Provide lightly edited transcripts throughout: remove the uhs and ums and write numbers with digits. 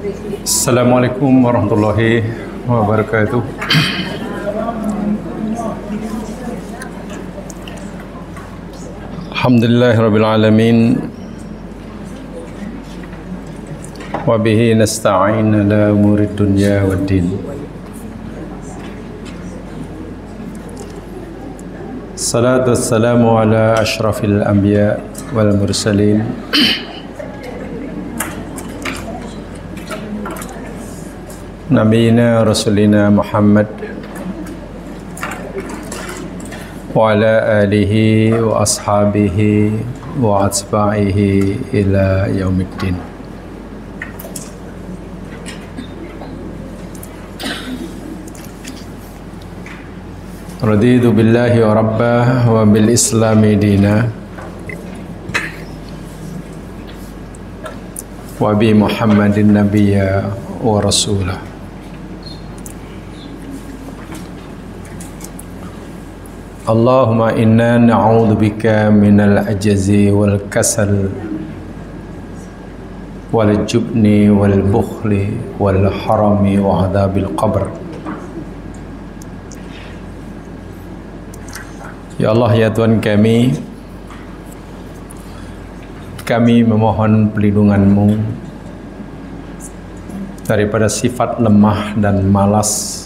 Assalamualaikum warahmatullahi wabarakatuh. Alhamdulillahirabbil alamin. Wa bihi nasta'in ala umurid dunya waddin. Salatu wassalamu ala asyrafil anbiya wal mursalin. Nabiyina Rasulina Muhammad wa ala alihi wa ashabihi wa atba'ihi ila yaumiddin. Raditu billahi wa rabbah wa bil islami dina wa bi Muhammadin nabiyya wa rasulah. Allahumma inna na'udzubika minal ajzi wal kasal wal jubni wal bukhli wal harami wa adzabil qabr. Ya Allah, ya Tuhan kami memohon perlindungan-Mu daripada sifat lemah dan malas,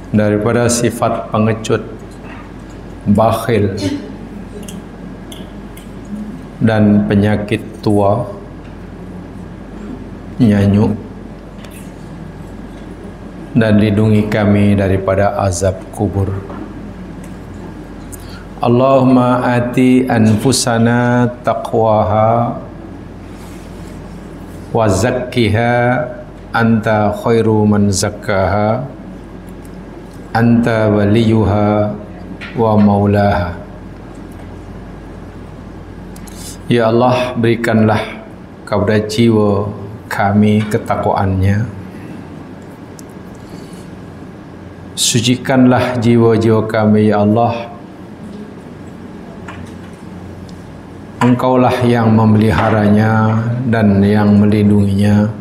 daripada sifat pengecut, bakhil, dan penyakit tua, nyanyuk, dan lindungi kami daripada azab kubur. Allahumma ati anfusana taqwaha wa zakkiha anta khairu man zakkaha anta waliyuha wa maulaha. Ya Allah, berikanlah kepada jiwa kami ketakwaannya, sucikanlah jiwa-jiwa kami ya Allah. Engkaulah yang memeliharanya dan yang melindunginya.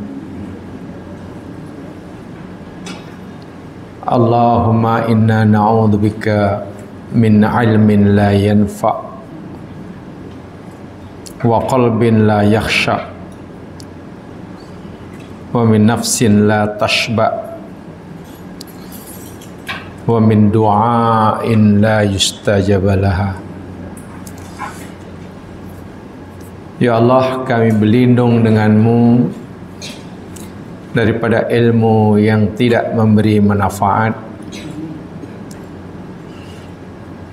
Allahumma inna na'udzubika min ilmin la yanfa' wa qalbin la yakhsha wa min nafsin la tashba' wa min du'ain la yustajaba laha. Ya Allah, kami berlindung denganmu daripada ilmu yang tidak memberi manfaat,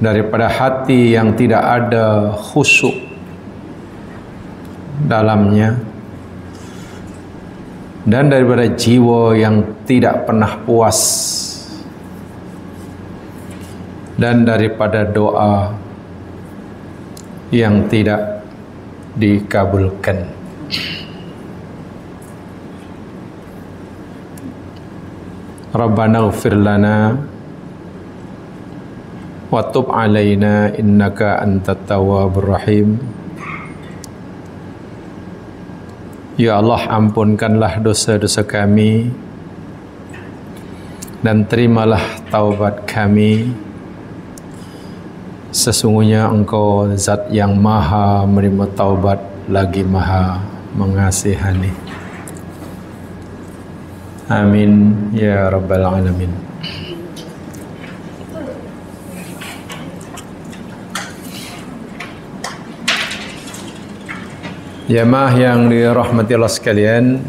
daripada hati yang tidak ada khusyuk dalamnya, dan daripada jiwa yang tidak pernah puas, dan daripada doa yang tidak dikabulkan. Rabbana ighfir lana wa tub alaina innaka antat tawwabur rahim. Ya Allah, ampunkanlah dosa-dosa kami dan terimalah taubat kami. Sesungguhnya Engkau zat yang maha menerima taubat lagi maha mengasihani. Amin ya rabbal alamin. Jemaah yang dirahmati Allah sekalian,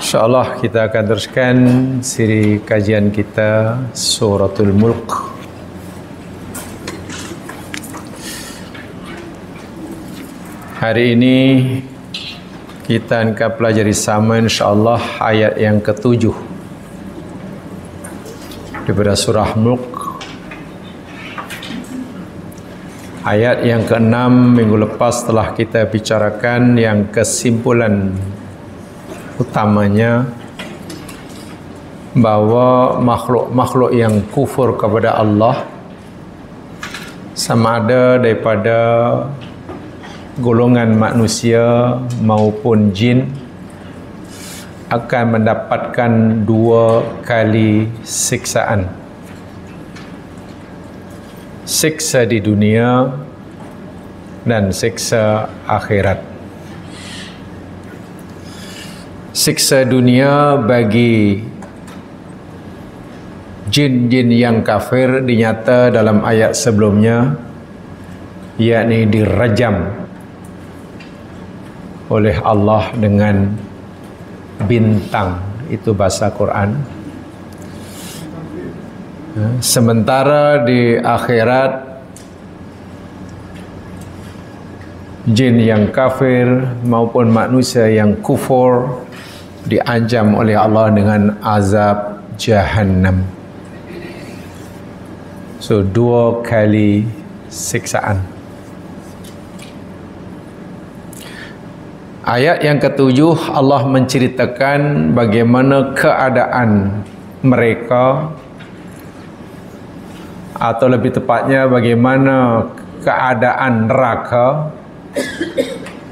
InsyaAllah kita akan teruskan siri kajian kita Suratul Mulk. Hari ini kita akan pelajari sama insyaAllah ayat yang ke-7 daripada surah Mulk. Ayat yang ke-6 minggu lepas telah kita bicarakan yang kesimpulan utamanya bahwa makhluk-makhluk yang kufur kepada Allah sama ada daripada golongan manusia maupun jin akan mendapatkan 2 kali siksaan. Siksa di dunia dan siksa akhirat. Siksa dunia bagi jin-jin yang kafir dinyata dalam ayat sebelumnya, yakni dirajam oleh Allah dengan bintang. Itu bahasa Quran. Sementara di akhirat jin yang kafir maupun manusia yang kufur diancam oleh Allah dengan azab Jahannam. So 2 kali siksaan. Ayat yang ke-7 Allah menceritakan bagaimana keadaan mereka, atau lebih tepatnya bagaimana keadaan neraka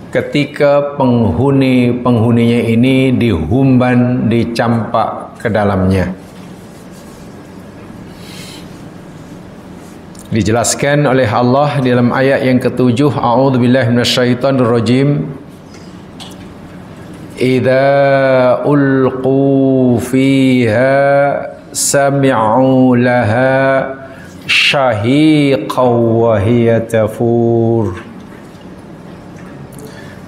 ketika penghuninya ini dihumban, dicampak ke dalamnya. Dijelaskan oleh Allah dalam ayat yang ke-7, A'udzubillahi minasyaitonirrajim. Idza ulqu fiha sami'u laha syahiqan wa hiya tafur.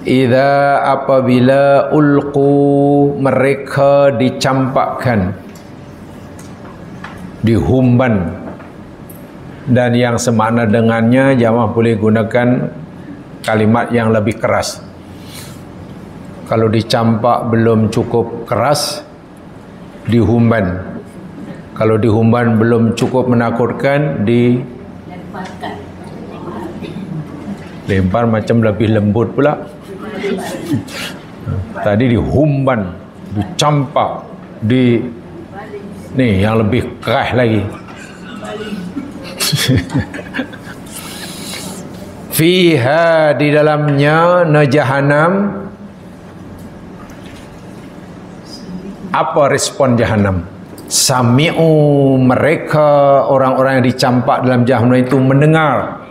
Idza apabila ulqu mereka dicampakkan, dihumban, dan yang semakna dengannya jamaah boleh gunakan kalimat yang lebih keras. Kalau dicampak belum cukup keras, dihumban. Kalau dihumban belum cukup menakutkan, lempar macam lebih lembut pula. Tadi dihumban, dicampak, ni yang lebih keras lagi. Fiha, di dalamnya Jahannam. Apa respon Jahannam? Sami'u, mereka orang-orang yang dicampak dalam Jahannam itu mendengar.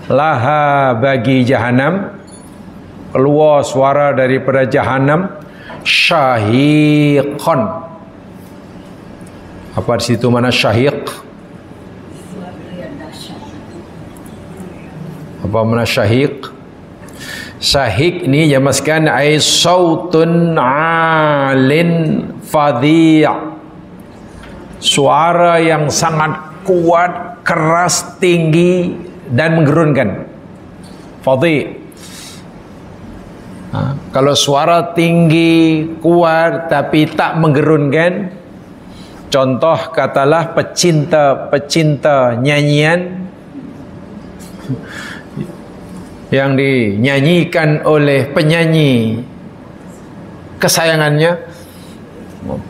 Laha, bagi Jahannam, keluar suara daripada Jahannam, syahiqan. Apa di situ mana syahiq? Apa mana syahiq? Syahiq ni jamaskan ai sautun alin fadhi', suara yang sangat kuat, keras, tinggi dan menggerunkan. Fadhi'. Kalau suara tinggi, kuat tapi tak menggerunkan, contoh katalah pecinta nyanyian yang dinyanyikan oleh penyanyi kesayangannya,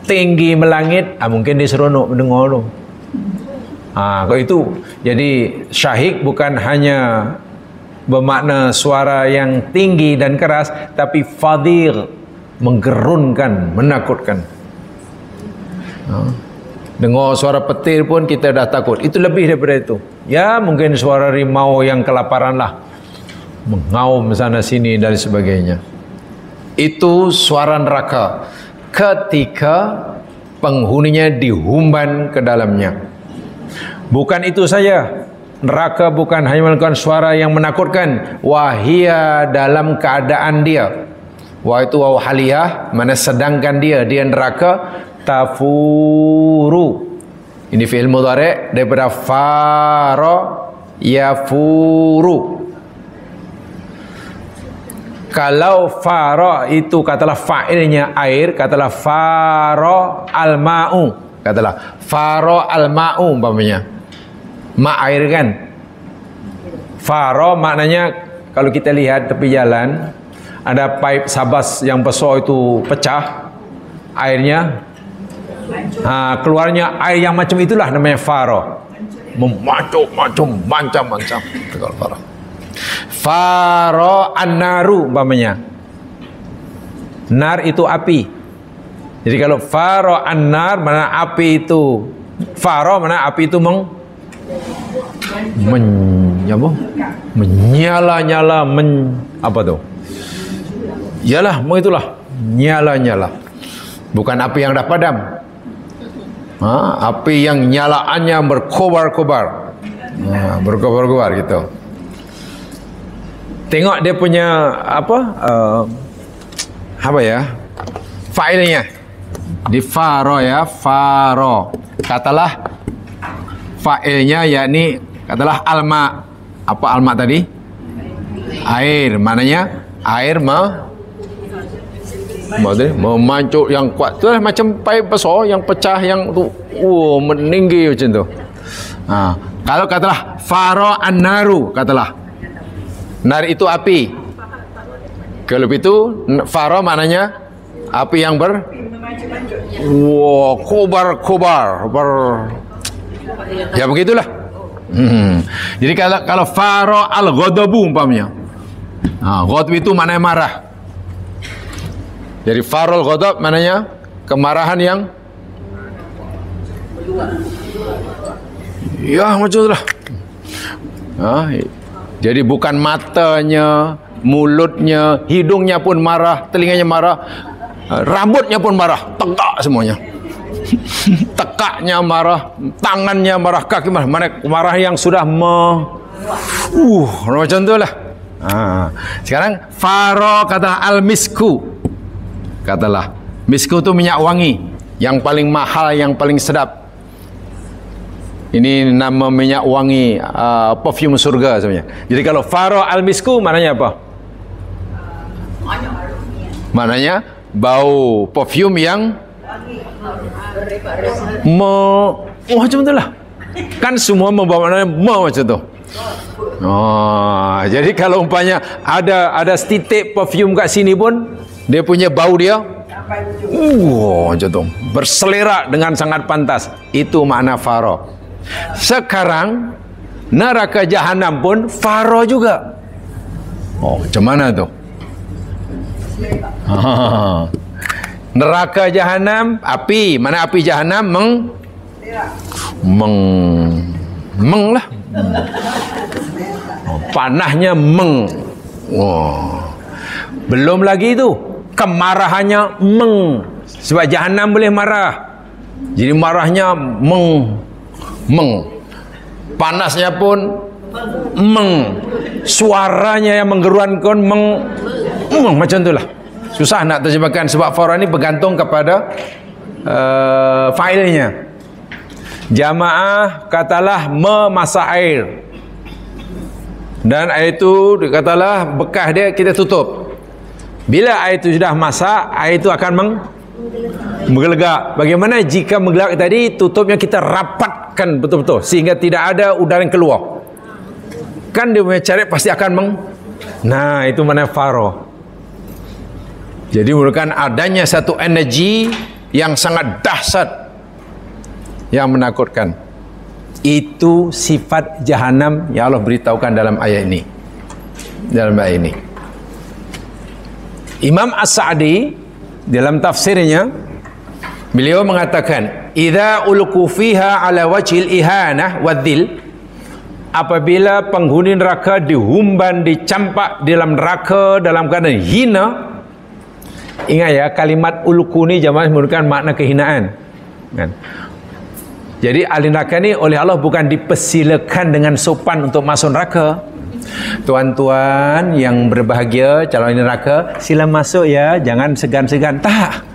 tinggi melangit, mungkin dia seronok mendengar tu. Kalau itu, jadi syahik bukan hanya bermakna suara yang tinggi dan keras, tapi fadhir, menggerunkan, menakutkan. Dengar suara petir pun kita dah takut. Itu lebih daripada itu. Ya, mungkin suara rimau yang kelaparan lah, mengaum sana sini dan sebagainya. Itu suara neraka ketika penghuninya dihumban ke dalamnya. Bukan itu saja, neraka bukan hanya melakukan suara yang menakutkan, wahia, dalam keadaan dia, wah itu waw haliyah, mana sedangkan dia neraka, tafuru. Ini fi'il mudhari' daripada fara yafuru. Kalau fara itu katalah fa'ilnya air, katalah fara al-ma'u, katalah fara al-ma'u umpamanya, ma air kan. Fara maknanya kalau kita lihat tepi jalan ada pipe sabas yang besar itu pecah, airnya keluarnya air yang macam itulah namanya fara. Macam-macam. Faro an-naru umpamanya. Nar itu api. Jadi kalau faro an-nar mana api itu, faro mana api itu menyala-nyala, apa tuh? Yalah, itulah nyala-nyala. Bukan api yang dah padam. Api yang nyalaannya berkobar-kobar. Berkobar-kobar gitu. Tengok dia punya apa ya? Failnya. Di faro ya, faro. Katalah failnya yakni katalah alma. Apa alma tadi? Air. Mananya? Air memancuk yang kuat. Tu lah macam paip besar yang pecah yang tu meninggi macam tu. Kalau katalah faro an-naru, katalah nar itu api. Kalau itu faro maknanya api yang kobar-kobar ya begitulah. Jadi kalau faro al-ghadabu umpamanya. Ghadab itu maknanya marah. Jadi farol ghadab maknanya kemarahan yang ya macam itulah. Jadi bukan matanya, mulutnya, hidungnya pun marah, telinganya marah, rambutnya pun marah, tegak semuanya. Tekaknya marah, tangannya marah, kaki marah, marah yang sudah macam itulah. Sekarang faro kata al-misku. Katalah misku itu minyak wangi yang paling mahal, yang paling sedap. Ini nama minyak wangi perfume surga sebenarnya. Jadi kalau faro al-misku maknanya apa? Maknanya bau perfume yang macam itulah. Kan semua membawa maknanya macam tu. Jadi kalau umpamanya ada setitik perfume kat sini pun dia punya bau dia macam tu, berselerak dengan sangat pantas. Itu makna faro. Sekarang neraka jahanam pun faro juga. Macam mana tu? Neraka jahanam api. Mana api jahanam? Lah. Panahnya belum lagi itu kemarahannya sebab jahanam boleh marah. Jadi marahnya panasnya pun suaranya yang menggeruankan macam itulah. Susah nak terjemahkan sebab faro ini bergantung kepada failnya. Jamaah katalah memasak air, dan air itu katalah bekas dia kita tutup. Bila air itu sudah masak, air itu akan menggelegak. Bagaimana jika menggelegak tadi, tutupnya kita rapatkan betul-betul sehingga tidak ada udara yang keluar. Kan dia punya cara pasti akan Nah, itu mana faro. Jadi merupakan adanya satu energi yang sangat dahsyat yang menakutkan. Itu sifat jahanam yang Allah beritahukan dalam ayat ini. Imam As-Sa'di dalam tafsirnya beliau mengatakan, idza ulqu fiha ala wajhil ihanah wadzil, apabila penghuni neraka dihumban, dicampak dalam neraka dalam keadaan hina. Ingat ya, kalimat ulqu ni jemaah menunjukkan makna kehinaan, kan? Jadi ahli neraka ni oleh Allah bukan dipersilakan dengan sopan untuk masuk neraka. Tuan-tuan yang berbahagia, calon neraka, sila masuk ya, jangan segan-segan. Tak,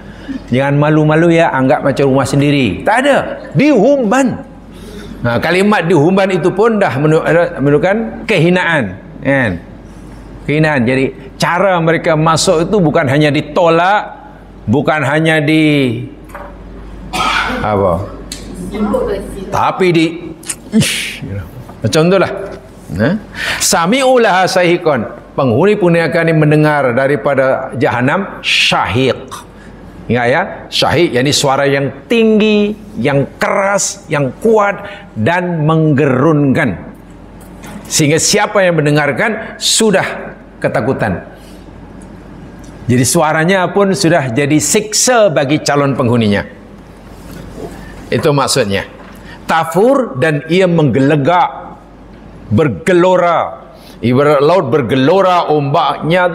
jangan malu-malu ya, anggap macam rumah sendiri. Tak ada, dihumban. Kalimat dihumban itu pun dah menunjukkan kehinaan, kan? Kehinaan. Jadi cara mereka masuk itu bukan hanya ditolak, bukan hanya tapi macam itulah. Sami'u laha sahiqan, penghuni pun akan mendengar daripada jahanam syahiq. Ingat ya, syahiq yakni suara yang tinggi, yang keras, yang kuat dan menggerunkan. Sehingga siapa yang mendengarkan sudah ketakutan. Jadi suaranya pun sudah jadi siksa bagi calon penghuninya. Itu maksudnya. Tafur, dan ia menggelegak, bergelora. Ibarat laut bergelora, ombaknya,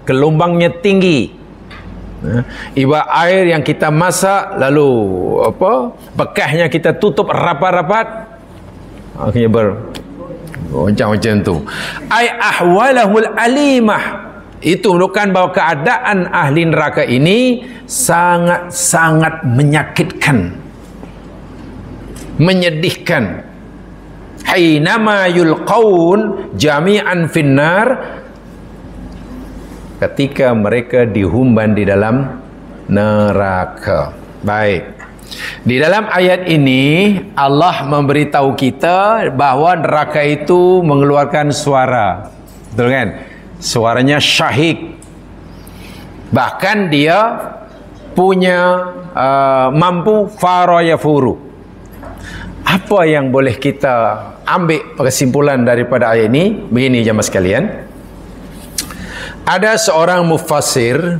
gelombangnya tinggi. Ibarat air yang kita masak, lalu bekasnya kita tutup rapat-rapat, akhirnya macam tu. Ai ahwalahul alimah. Itu menunjukkan bahawa keadaan ahli neraka ini sangat-sangat menyakitkan, menyedihkan. Hainama yulqaun jami'an finnar, ketika mereka dihumban di dalam neraka. Baik. Di dalam ayat ini Allah memberitahu kita bahawa neraka itu mengeluarkan suara. Betul kan? Suaranya syahik. Bahkan dia punya mampu farayafuru. Apa yang boleh kita ambil kesimpulan daripada ayat ini? Begini jemaah sekalian. Ada seorang mufassir,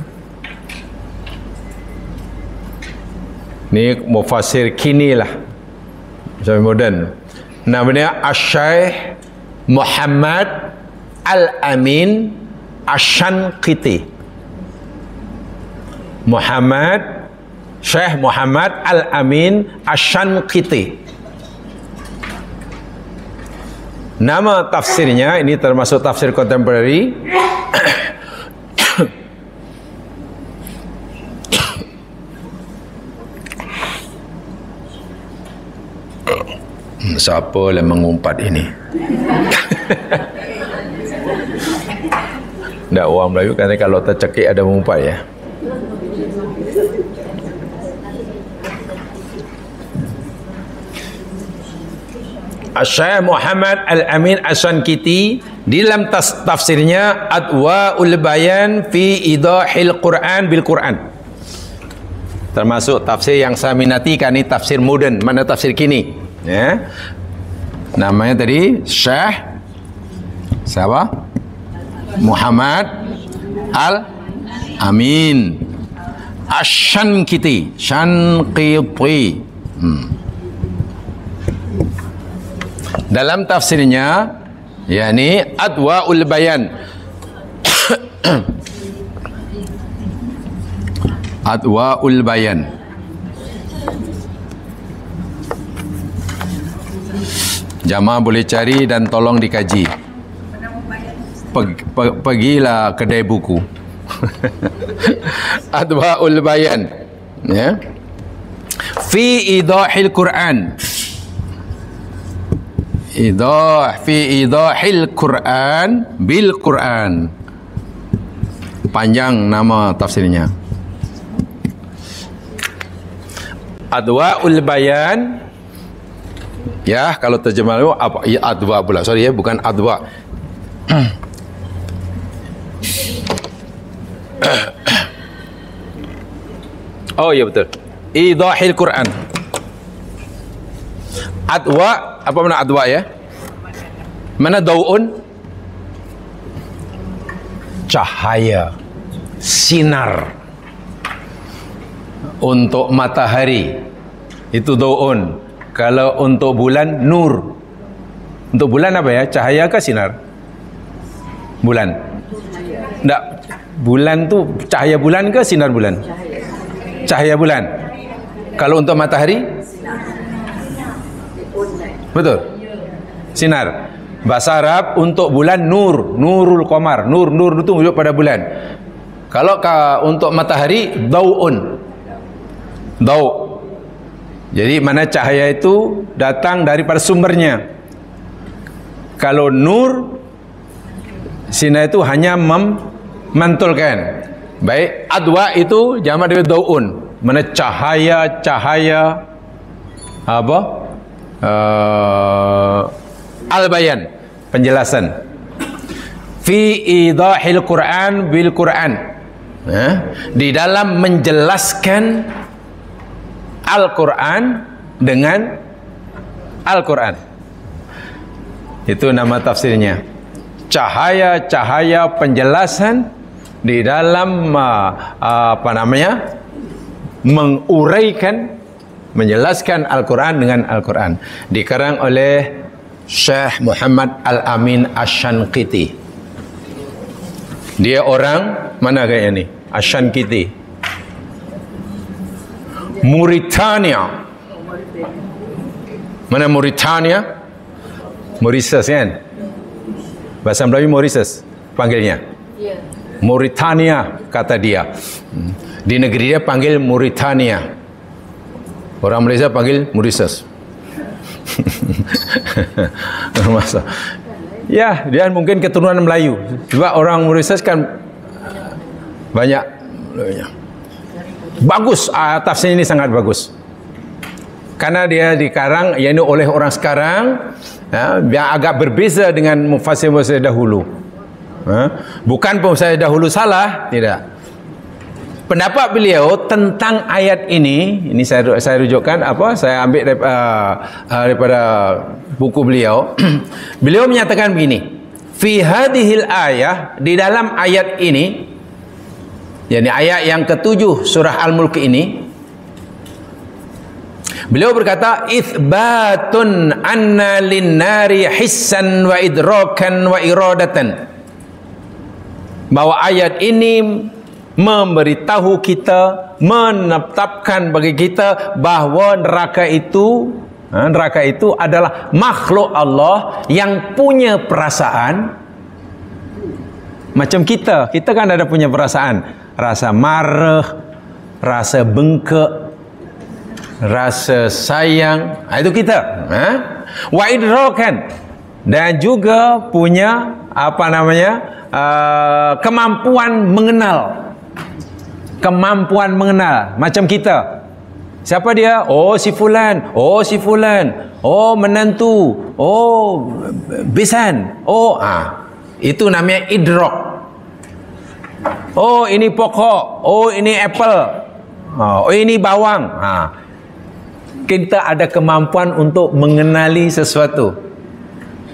ni mufassir kini lah, macam moden, namanya Asy-Syaikh Muhammad Al-Amin Asy-Syanqiti. Syekh Muhammad Al-Amin Asy-Syanqiti. Nama tafsirnya, ini termasuk tafsir kontemporari. Siapa yang mengumpat ini? Tak, orang Melayu kata kalau tercekik ada mengumpat ya. Syekh Muhammad Al-Amin Asy-Syanqiti di dalam tafsirnya Adwaul Bayan fi Idahil Quran bil Quran, termasuk tafsir yang saya minati kan, ini tafsir moden, mana tafsir kini ya. Namanya tadi Syekh siapa? Muhammad Al-Amin Asy-Syanqiti. Dalam tafsirnya, yakni Adwaul Bayan Adwaul Bayan, jamaah boleh cari dan tolong dikaji. Pergilah kedai buku. Adwaul Bayan ya, fi idahil Quran, fi idahil Quran bil Quran. Panjang nama tafsirnya. Adwaul Bayan ya, kalau terjemah apa ya, adwa pula, sorry ya, bukan adwa. Oh ya betul, idahil Quran. Adwa, apa makna adwa ya? Mana dau'un? Cahaya, sinar. Untuk matahari itu dau'un. Kalau untuk bulan, nur. Untuk bulan apa ya? Cahaya ke sinar? Bulan. Tak, bulan tu cahaya bulan ke sinar bulan? Cahaya bulan. Kalau untuk matahari? Betul. Sinar. Bahasa Arab untuk bulan nur, nurul qamar. Nur itu menunjuk pada bulan. Kalau untuk matahari dau'un. Dau'. Jadi mana cahaya itu datang daripada sumbernya. Kalau nur, sinar itu hanya memantulkan. Baik, adwa itu jamak dari dau'un. Mana cahaya apa? Al-Bayan, penjelasan. Fi idahil Quran bil Quran. Di dalam menjelaskan Al-Quran dengan Al-Quran. Itu nama tafsirnya. Cahaya-cahaya penjelasan di dalam menguraikan, menjelaskan Al-Quran dengan Al-Quran. Dikarang oleh Syekh Muhammad Al-Amin Asy-Syanqiti. Dia orang mana kayaknya ni? Asy-Syanqiti, Mauritania. Mana Mauritania? Mauritius kan? Bahasa Melayu Mauritius panggilnya. Mauritania kata dia. Di negeri dia panggil Mauritania. Orang Malaysia panggil Mauritius. Masa. Ya, dia mungkin keturunan Melayu. Sebab orang Mauritius kan banyak. Bagus, tafsir ini sangat bagus. Karena dia dikarang yakni oleh orang sekarang yang agak berbeza dengan mufassir-mufassir dahulu. Bukan mufassir dahulu salah, tidak. Pendapat beliau tentang ayat ini saya rujukkan saya ambil daripada buku beliau. Beliau menyatakan begini, fi hadhil ayah, di dalam ayat ini, yakni ayat yang ke-7 surah Al-Mulk ini, beliau berkata, itsbatun anna lin-nari hissan wa idrakan wa iradatan. Bahwa ayat ini memberitahu kita, menetapkan bagi kita bahawa neraka itu adalah makhluk Allah yang punya perasaan macam kita. Kita kan ada punya perasaan, rasa marah, rasa bengkak, rasa sayang, itu kita. Wa idrakan, dan juga punya kemampuan mengenal. Kemampuan mengenal macam kita. Siapa dia? Oh si fulan, oh si fulan, oh menantu, oh besan, itu namanya idrak. Oh ini pokok, oh ini apple, oh ini bawang. Kita ada kemampuan untuk mengenali sesuatu.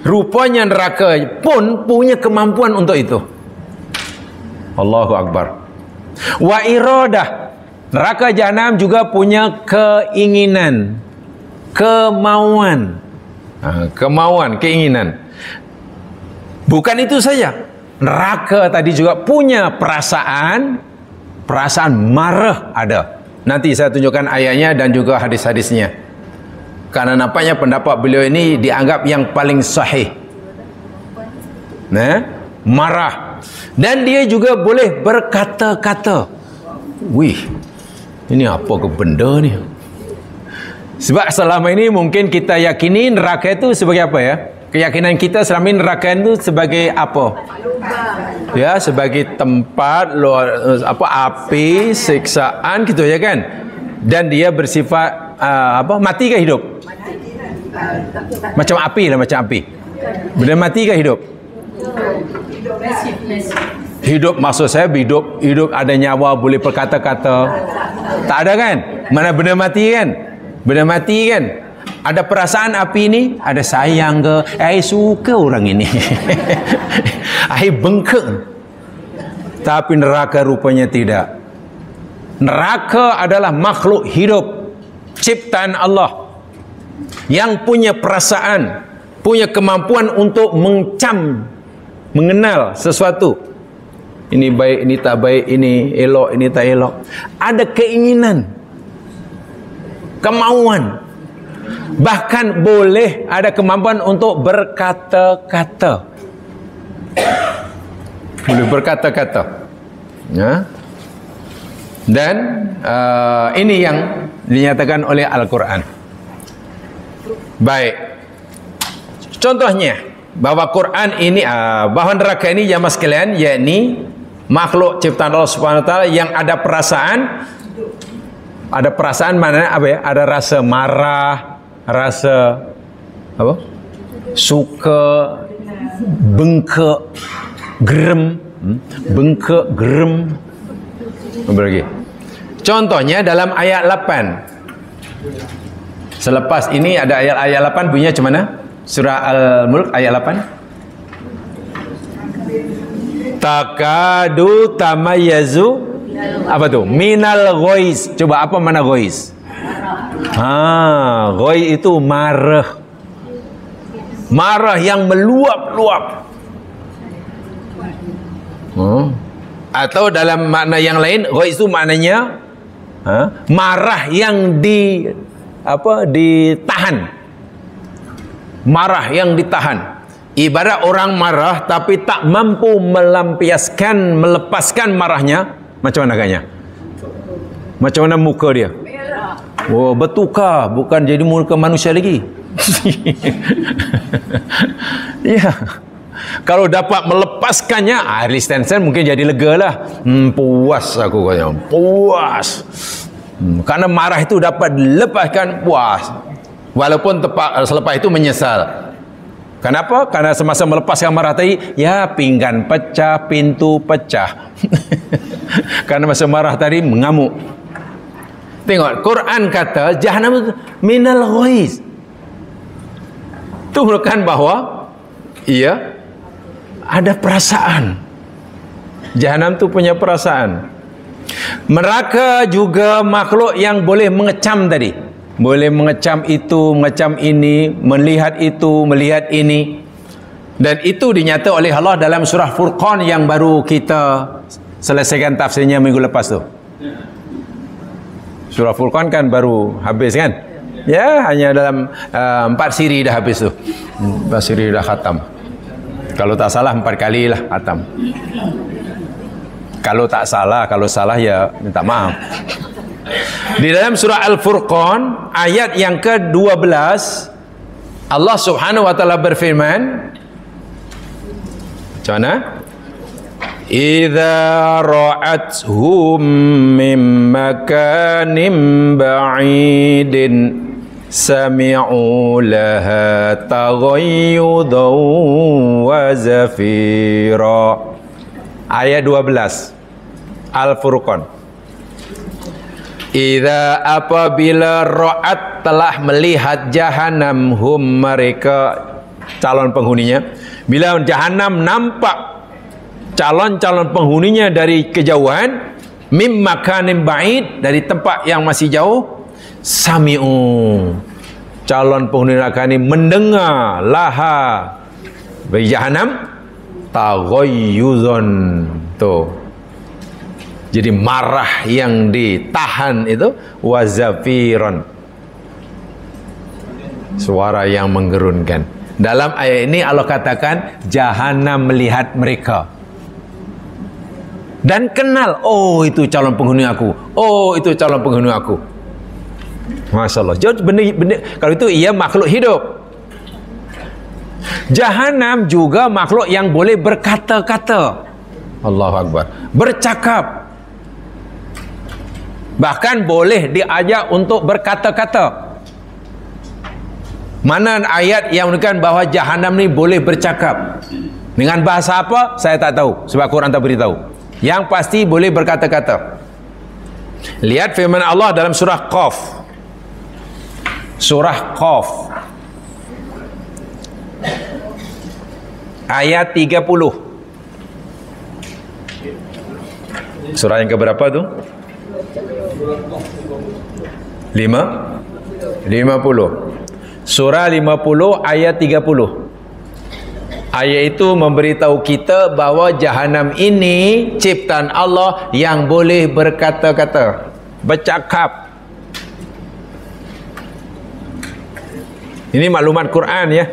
Rupanya neraka pun punya kemampuan untuk itu. Allahu Akbar. Wa iradah, neraka jahanam juga punya keinginan, kemauan. Kemauan, keinginan. Bukan itu saja, neraka tadi juga punya perasaan marah ada. Nanti saya tunjukkan ayatnya dan juga hadis-hadisnya. Karena nampaknya pendapat beliau ini dianggap yang paling sahih. Marah. Dan dia juga boleh berkata-kata. Wih, ini apa ke benda ni? Sebab selama ini mungkin kita yakini neraka itu sebagai apa ya? Keyakinan kita selama ini neraka itu sebagai apa? Ya, sebagai tempat api, siksaan gitu ya kan? Dan dia bersifat mati ke hidup? Macam api lah, macam api. Benda mati ke hidup? Hidup, maksud saya hidup ada nyawa, boleh berkata-kata. Tak ada kan? Mana benda mati kan? Benda mati kan? Ada perasaan api ni, ada sayang ke? Suka orang ini. Bengkak. Tapi neraka rupanya tidak. Neraka adalah makhluk hidup, ciptaan Allah, yang punya perasaan, punya kemampuan untuk mengenal sesuatu. Ini baik, ini tak baik, ini elok, ini tak elok. Ada keinginan, kemauan, bahkan boleh ada kemampuan untuk berkata-kata. Boleh berkata-kata. Dan ini yang dinyatakan oleh Al-Quran. Baik. Contohnya, bahawa Quran ini, bahawa neraka ini jamaah sekalian, yakni makhluk ciptaan Allah Subhanahu Wa Taala yang ada perasaan. Ada perasaan mana? Ada rasa marah, rasa suka, bengkak, gerem, bengkak, gerem. Apa lagi? Contohnya dalam ayat 8. Selepas ini ada ayat 8 bunyinya macam mana? Surah Al-Mulk ayat 8. Takadu tamayyazu apa tu? Minal ghaiz. Coba apa mana ghaiz? Ghaiz itu marah. Marah yang meluap-luap. Atau dalam makna yang lain, ghaiz itu maknanya marah yang ditahan. Marah yang ditahan. Ibarat orang marah tapi tak mampu melepaskan marahnya, macam mana agaknya? Macam mana muka dia? Oh, bertukar, bukan jadi muka manusia lagi. Ya. Kalau dapat melepaskannya, Harley Stenson mungkin jadi lega lah. Puas aku katanya. Puas. Karena marah itu dapat dilepaskan, puas. Walaupun selepas itu menyesal. Kenapa? Karena semasa melepaskan marah tadi, ya pinggan pecah, pintu pecah. Karena masa marah tadi mengamuk. Tengok, Quran kata Jahannam itu minal ghaiz. Itu menunjukkan bahawa ada perasaan. Jahannam tu punya perasaan. Neraka juga makhluk yang boleh mengecam tadi. Boleh mengecam itu, mengecam ini, melihat itu, melihat ini. Dan itu dinyata oleh Allah dalam surah Furqan yang baru kita selesaikan tafsirnya minggu lepas tu. Surah Furqan kan baru habis kan? Ya, hanya dalam 4 siri dah habis tu. 4 siri dah khatam. Kalau tak salah 4 kali lah khatam. Kalau tak salah, kalau salah ya minta maaf. Di dalam surah Al-Furqan ayat yang ke-12 Allah Subhanahu wa taala berfirman, macam mana? Idza ra'athum min makanin ba'idin sami'u laha taghayyudan wa zafira. Ayat 12 Al-Furqan. Idza apabila ra'at telah melihat Jahannam hum mereka calon penghuninya, bila Jahannam nampak calon-calon penghuninya dari kejauhan, mim makanin ba'id, dari tempat yang masih jauh, sami'u, calon penghuni neraka ini mendengar laha bagi Jahannam taghayyuzun. Tuh, jadi marah yang ditahan itu wazafiron, suara yang menggerunkan. Dalam ayat ini Allah katakan Jahannam melihat mereka dan kenal, oh itu calon penghuni aku, oh itu calon penghuni aku. Masya Allah. Jadi benar, kalau itu ia makhluk hidup. Jahannam juga makhluk yang boleh berkata-kata. Allahu Akbar. Bercakap. Bahkan boleh diajak untuk berkata-kata. Mana ayat yang menunjukkan bahawa Jahannam ni boleh bercakap? Dengan bahasa apa? Saya tak tahu, sebab Quran tak beritahu. Yang pasti boleh berkata-kata. Lihat firman Allah dalam surah Qaf. Surah Qaf ayat 30. Surah yang keberapa tu? 50. Surah 50 ayat 30. Ayat itu memberitahu kita bahawa Jahannam ini ciptaan Allah yang boleh berkata-kata, bercakap. Ini maklumat Quran ya.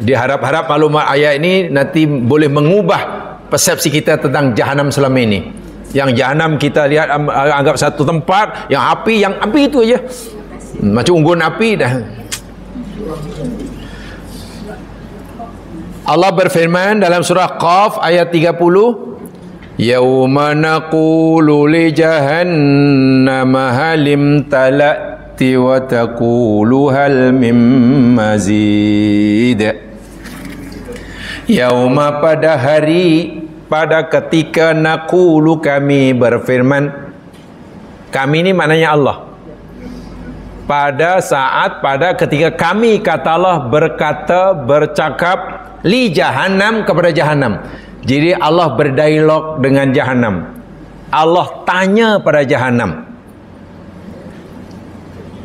Diharap-harap maklumat ayat ini nanti boleh mengubah persepsi kita tentang Jahannam selama ini. Yang Jahannam kita lihat anggap satu tempat yang api itu aja. Macam unggun api dah. Allah berfirman dalam surah Qaf ayat 30, yauma naqulu li jahannama halim talati wa taqulu hal mim mazid. Yauma, pada hari, pada ketika naqulu, kami berfirman. Kami ini maknanya Allah. pada ketika kami, kata Allah, bercakap li jahannam, kepada jahannam. Jadi Allah berdialog dengan jahannam. Allah tanya pada jahannam.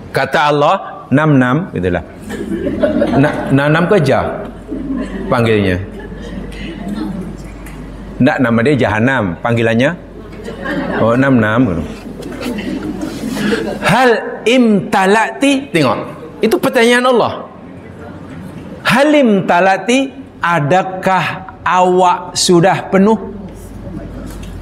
Kata Allah, nam gitulah. Nam kerja panggilnya. Tak, nama dia jahannam, panggilannya oh nam. Hal imtalati, tengok, itu pertanyaan Allah. Hal imtalati, adakah awak sudah penuh?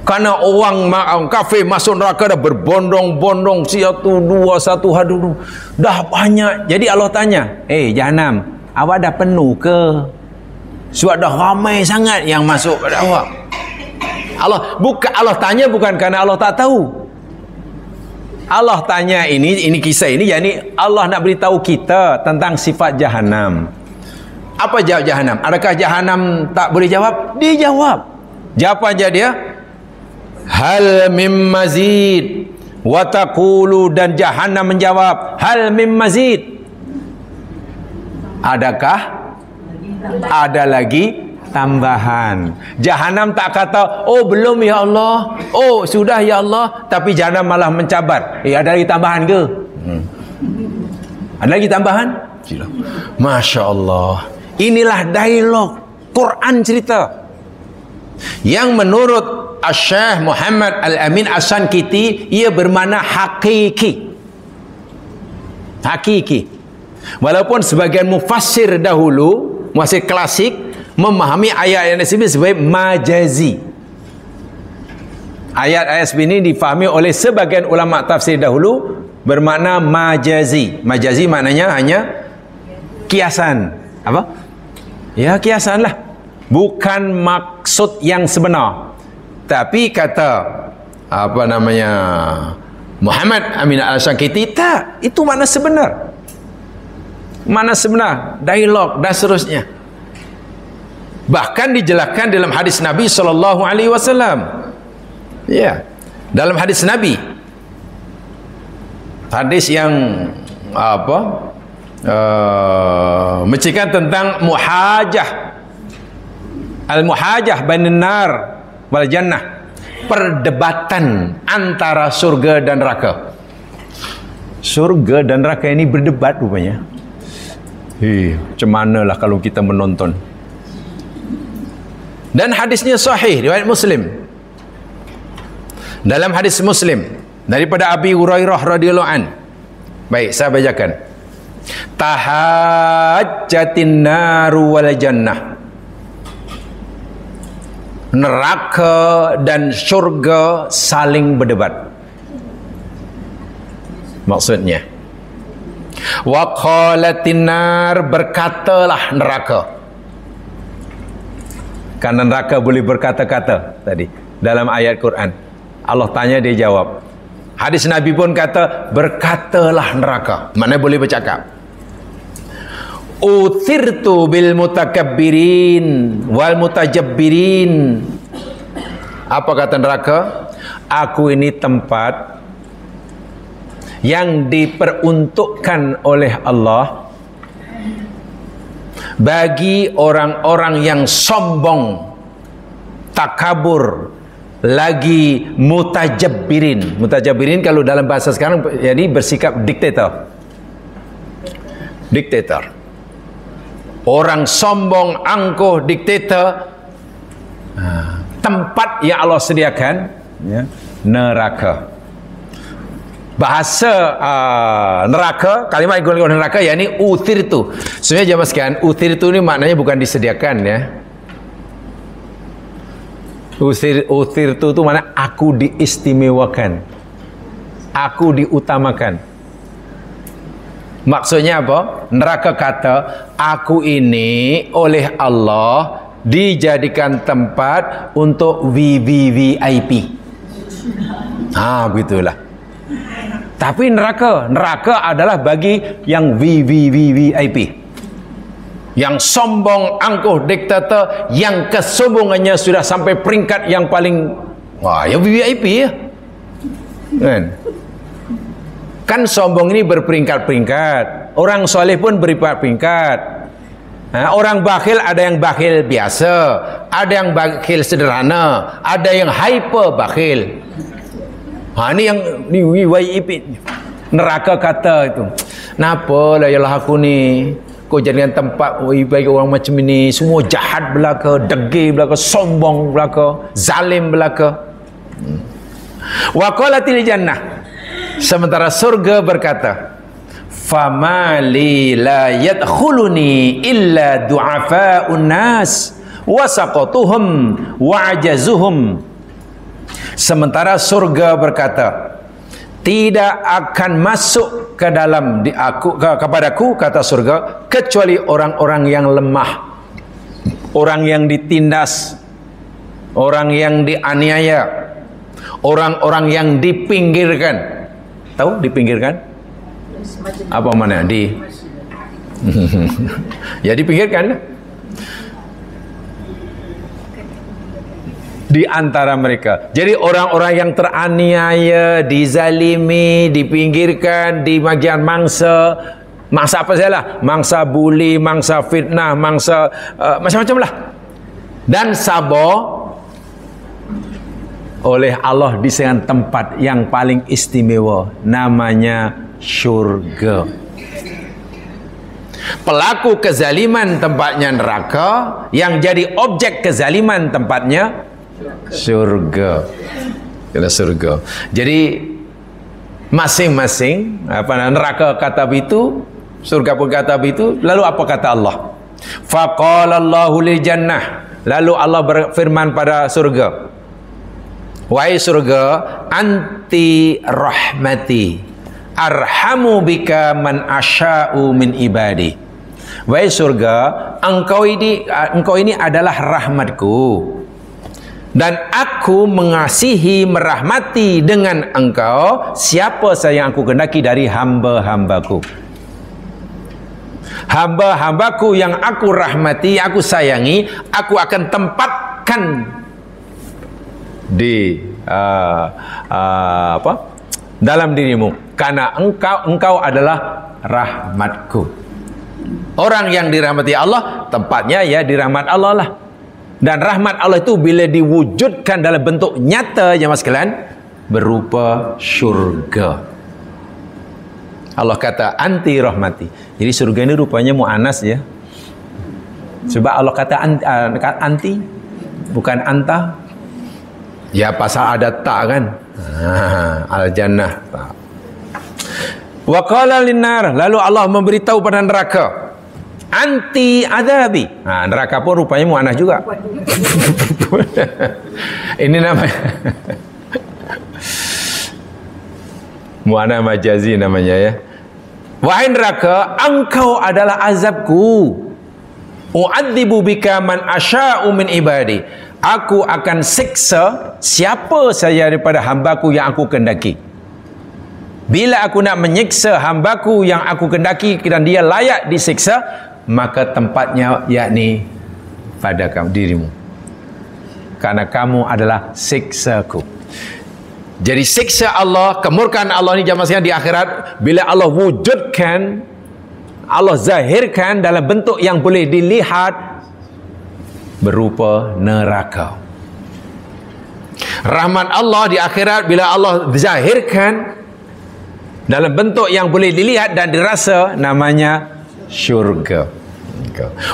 Karena orang kafir masuk neraka dah berbondong-bondong, satu dua, satu hadu, dah banyak. Jadi Allah tanya, jahannam, awak dah penuh ke? Sebab dah ramai sangat yang masuk pada awak. Allah tanya bukan kerana Allah tak tahu. Allah tanya ini kisah ini, yakni Allah nak beritahu kita tentang sifat jahannam. Apa jawab jahannam? Adakah jahannam tak boleh jawab? Dia jawab. Jawapan dia, hal mim mazid. Wa taqulu, dan jahannam menjawab, hal mim mazid. Adakah ada lagi tambahan? Jahannam tak kata, oh belum ya Allah, oh sudah ya Allah, tapi jahannam malah mencabar, ada lagi tambahan ke? Ada lagi tambahan? Masya Allah. Inilah dialog Quran cerita yang menurut Syekh Muhammad Al-Amin As-Sankiti ia bermakna hakiki. Walaupun sebagian mufassir dahulu, mufassir klasik, memahami ayat yang disebut sebagai majazi. Ayat-ayat seperti ini difahami oleh sebagian ulama tafsir dahulu bermakna majazi. Majazi maknanya hanya kiasan. Apa? Ya, kiasan lah. Bukan maksud yang sebenar. Tapi kata Muhammad Amin Al-Sankiti, tak, itu makna sebenar. Makna sebenar, dialog dan seterusnya. Bahkan dijelaskan dalam hadis Nabi SAW. Ya, dalam hadis Nabi, hadis yang menceritakan tentang al-muhajah bainan nar wal jannah, perdebatan antara surga dan neraka. Surga dan neraka ini berdebat rupanya. Macam manalah kalau kita menonton. Dan hadisnya sahih, riwayat Muslim. Dalam hadis Muslim daripada Abi Hurairah radhiyallahu an. Baik, saya bacakan. Tahajjatin naru wal jannah. Neraka dan syurga saling berdebat. Maksudnya, wa qalatin nar, berkatalah neraka. Karena neraka boleh berkata-kata tadi dalam ayat Quran. Allah tanya, dia jawab. Hadis Nabi pun kata, berkatalah neraka. Maknanya boleh bercakap. Uthirtu bil mutakabbirin wal mutajabbirin. Apa kata neraka? Aku ini tempat yang diperuntukkan oleh Allah bagi orang-orang yang sombong, takabur, lagi mutajabbirin. Mutajabbirin kalau dalam bahasa sekarang jadi bersikap diktator. Orang sombong, angkuh, diktator. Tempat yang Allah sediakan, ya, neraka. Bahasa neraka, kalimat yang digunakan neraka, yakni uthirtu. Sebenarnya jemaah sekalian, uthirtu ni maknanya bukan disediakan, ya. Uthirtu tu makna aku diistimewakan, aku diutamakan. Maksudnya apa? Neraka kata, aku ini oleh Allah dijadikan tempat untuk VVVIP. Begitulah. Tapi neraka adalah bagi yang VVVIP, yang sombong, angkuh, diktator, yang kesombongannya sudah sampai peringkat yang paling, yang VIP ya kan. Kan sombong ini berperingkat-peringkat. Orang soleh pun berperingkat-peringkat. Orang bakhil ada yang bakhil biasa, ada yang bakhil sederhana, ada yang hyper bakhil. Ini yang ni neraka kata itu. Kenapa lah yalah aku ni? Kau jadikan tempat bagi orang macam ini, semua jahat belaka, degil belaka, sombong belaka, zalim belaka. Wa qalatil jannah. Sementara surga berkata, famali la yadkhuluni illa du'afa'un nas wa saqatuhum wa ajazuhum. Sementara surga berkata, tidak akan masuk ke dalam kepadaku, kata surga, kecuali orang-orang yang lemah, orang yang ditindas, orang yang dianiaya, orang-orang yang dipinggirkan. Tahu dipinggirkan? Apa mana? Ya dipinggirkan. Di antara mereka. Jadi orang-orang yang teraniaya, dizalimi, dipinggirkan, di bagian mangsa apa sajalah? Mangsa buli, mangsa fitnah, mangsa macam-macam lah. Dan sabar oleh Allah di sebuah tempat yang paling istimewa, namanya syurga. Pelaku kezaliman tempatnya neraka, yang jadi objek kezaliman tempatnya syurga. Kena surga. Jadi masing-masing neraka kata begitu, surga pun kata begitu. Lalu apa kata Allah? Faqala Allahu lil jannah. Lalu Allah berfirman pada surga, wahai surga, anti rahmati arhamu bika man asya'u min ibadi. Wahai surga, engkau ini adalah rahmatku, dan aku mengasihi, merahmati dengan engkau siapa saja yang aku kehendaki dari hamba-hambaku. Hamba-hambaku yang aku rahmati, aku sayangi, aku akan tempatkan di dalam dirimu, karena engkau adalah rahmatku. Orang yang dirahmati Allah, tempatnya ya di rahmat Allah lah. Dan rahmat Allah itu bila diwujudkan dalam bentuk nyata, jemaah sekalian, berupa syurga. Allah kata anti rahmati. Jadi surga ini rupanya mu'anas ya. Sebab Allah kata anti, bukan anta. Ya pasal ada tak kan. Al-jannah. Wa qala lin-nar, lalu Allah memberitahu pada neraka, anti adabi. Neraka pun rupanya mu'anas juga. Ini namanya mu'anas majazi namanya ya. Wahai neraka, engkau adalah azabku. U'adzibu bika man asya'u min ibadi. Aku akan siksa siapa saja daripada hambaku yang aku kehendaki. Bila aku nak menyiksa hambaku yang aku kehendaki dan dia layak disiksa, maka tempatnya yakni pada kamu, dirimu. Karena kamu adalah siksaku. Jadi siksa Allah, kemurkaan Allah ni jamaah sekalian di akhirat, bila Allah wujudkan, Allah zahirkan dalam bentuk yang boleh dilihat, berupa neraka. Rahmat Allah di akhirat bila Allah zahirkan dalam bentuk yang boleh dilihat dan dirasa, namanya syurga.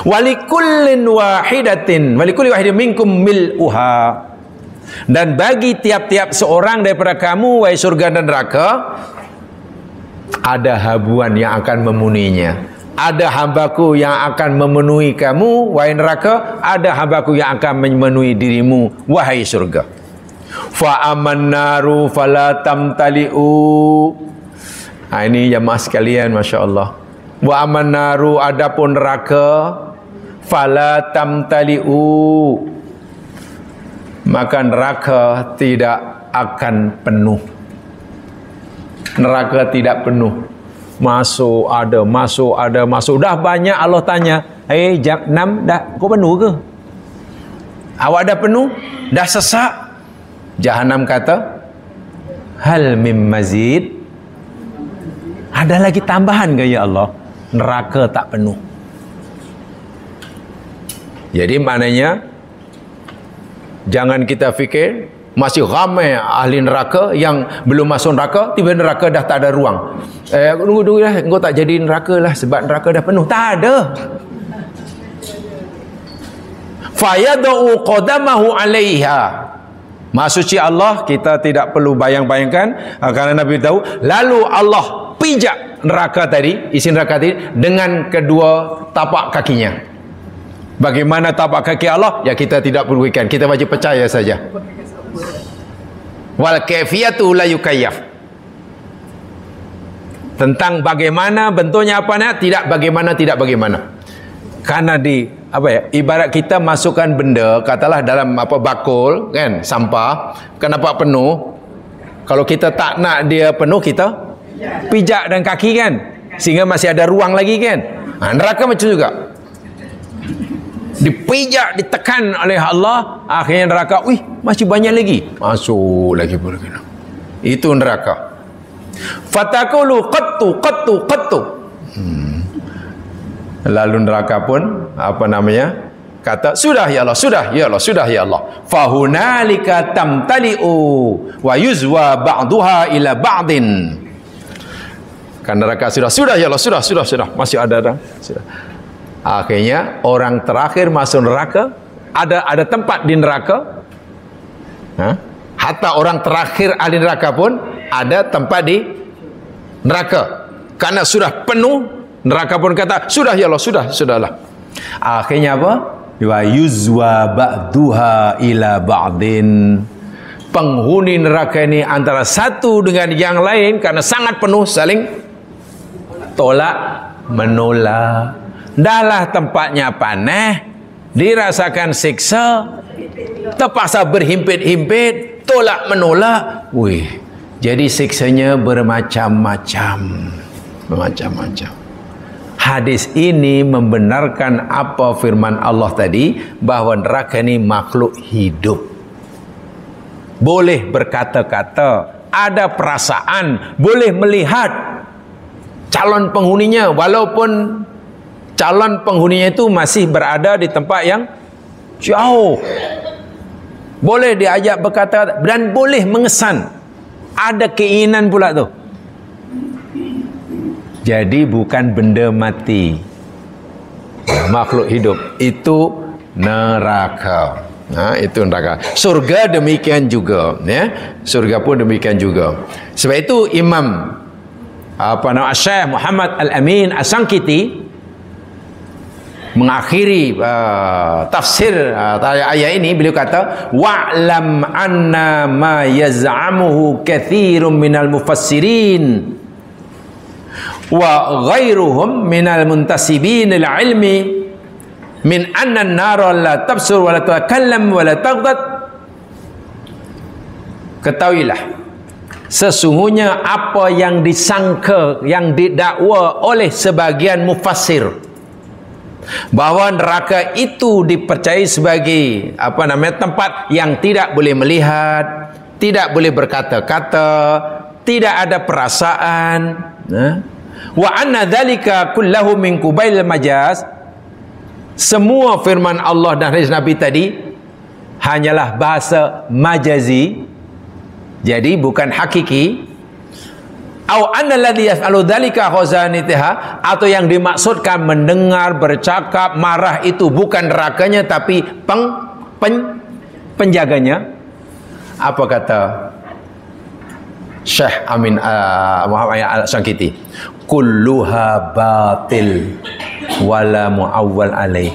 Walikulli wahidin minkum mil'uha. Dan bagi tiap-tiap seorang daripada kamu, wahai surga dan neraka, ada habuan yang akan memenuhinya. Ada hambaku yang akan memenuhi kamu, wahai neraka. Ada hambaku yang akan memenuhi dirimu, wahai surga. Fa amannaru fala tamtali'u. Ini jemaah sekalian, Masya Allah. Wa amannaru, adapun neraka, fala tamtali'u, maka neraka tidak akan penuh. Neraka tidak penuh. Masuk ada, masuk ada, masuk. Dah banyak Allah tanya, jam 6 dah, kau penuh ke? Awak dah penuh? Dah sesak? Jahanam kata, hal mim mazid. Ada lagi tambahan ke ya Allah? Neraka tak penuh. Jadi maknanya jangan kita fikir masih ramai ahli neraka yang belum masuk neraka, tiba neraka dah tak ada ruang. Tunggu lah, engkau tak jadi neraka lah sebab neraka dah penuh. Tak ada. Fayadau qadamahu 'alaiha. Maksudnya Allah kita tidak perlu bayang-bayangkan, kerana Nabi tahu. Lalu Allah pijak neraka tadi, isi neraka tadi dengan kedua tapak kakinya. Bagaimana tapak kaki Allah? Ya kita tidak perlu ikan, kita wajib percaya saja. Wal kaifiyatu la yukayyaf. Tentang bagaimana bentuknya apa nak, tidak bagaimana. Karena ibarat kita masukkan benda, katalah dalam bakul kan, sampah, kenapa penuh? Kalau kita tak nak dia penuh, kita pijak dan kaki kan, sehingga masih ada ruang lagi kan. Neraka macam juga. Dipijak, ditekan oleh Allah, akhirnya neraka, masih banyak lagi. Masuk lagi pula. Itu neraka. Fatakulu qattu. Lalu neraka pun kata sudah ya Allah. Fahunalika tamtali'u wa yuzwa ba'duha ila ba'din. Kan neraka sudah ya Allah, sudah. Masih ada. Sudah. Akhirnya orang terakhir masuk neraka, ada tempat di neraka. Hatta orang terakhir ahli neraka pun ada tempat di neraka. Karena sudah penuh, neraka pun kata, sudah ya Allah, sudahlah. Akhirnya apa? Wa yuzwa ba'duha ila ba'din. Penghuni neraka ini antara satu dengan yang lain karena sangat penuh saling tolak menolak. Dahlah tempatnya panas, dirasakan siksa, terpaksa berhimpit-himpit, tolak menolak. Jadi siksanya bermacam-macam. Hadis ini membenarkan apa firman Allah tadi, bahawa neraka ini makhluk hidup. Boleh berkata-kata, ada perasaan, boleh melihat calon penghuninya, walaupun calon penghuninya itu masih berada di tempat yang jauh. Boleh diajak berkata dan boleh mengesan. Ada keinginan pula tu. Jadi bukan benda mati, makhluk hidup. Itu neraka. Itu neraka. Surga demikian juga, ya. Surga pun demikian juga. Sebab itu Imam Syekh Muhammad Al-Amin As-Sankiti mengakhiri tafsir ayat ini, beliau kata, wa'lam anna ma yaz'amuhu katsirun minal mufassirin wa ghairuhum minal muntasibin lil ilmi min anna an-nara la tabsur wa la tatakallam wa la taghdad. Ketahuilah, sesungguhnya apa yang disangka, yang didakwa oleh sebagian mufassir, bahawa neraka itu dipercayai sebagai tempat yang tidak boleh melihat, tidak boleh berkata-kata, tidak ada perasaan. Wa anna dzalika kullahu min qubail majaz. Semua firman Allah dan hadis Nabi tadi hanyalah bahasa majazi, jadi bukan hakiki. Au anna alladhi yaf'alu dzalika khazanitaha, atau yang dimaksudkan mendengar, bercakap, marah itu bukan nerakanya tapi penjaganya. Apa kata Syekh Amin Muhammad Al-Sankiti? Kulluha batil wala muawwal alaih.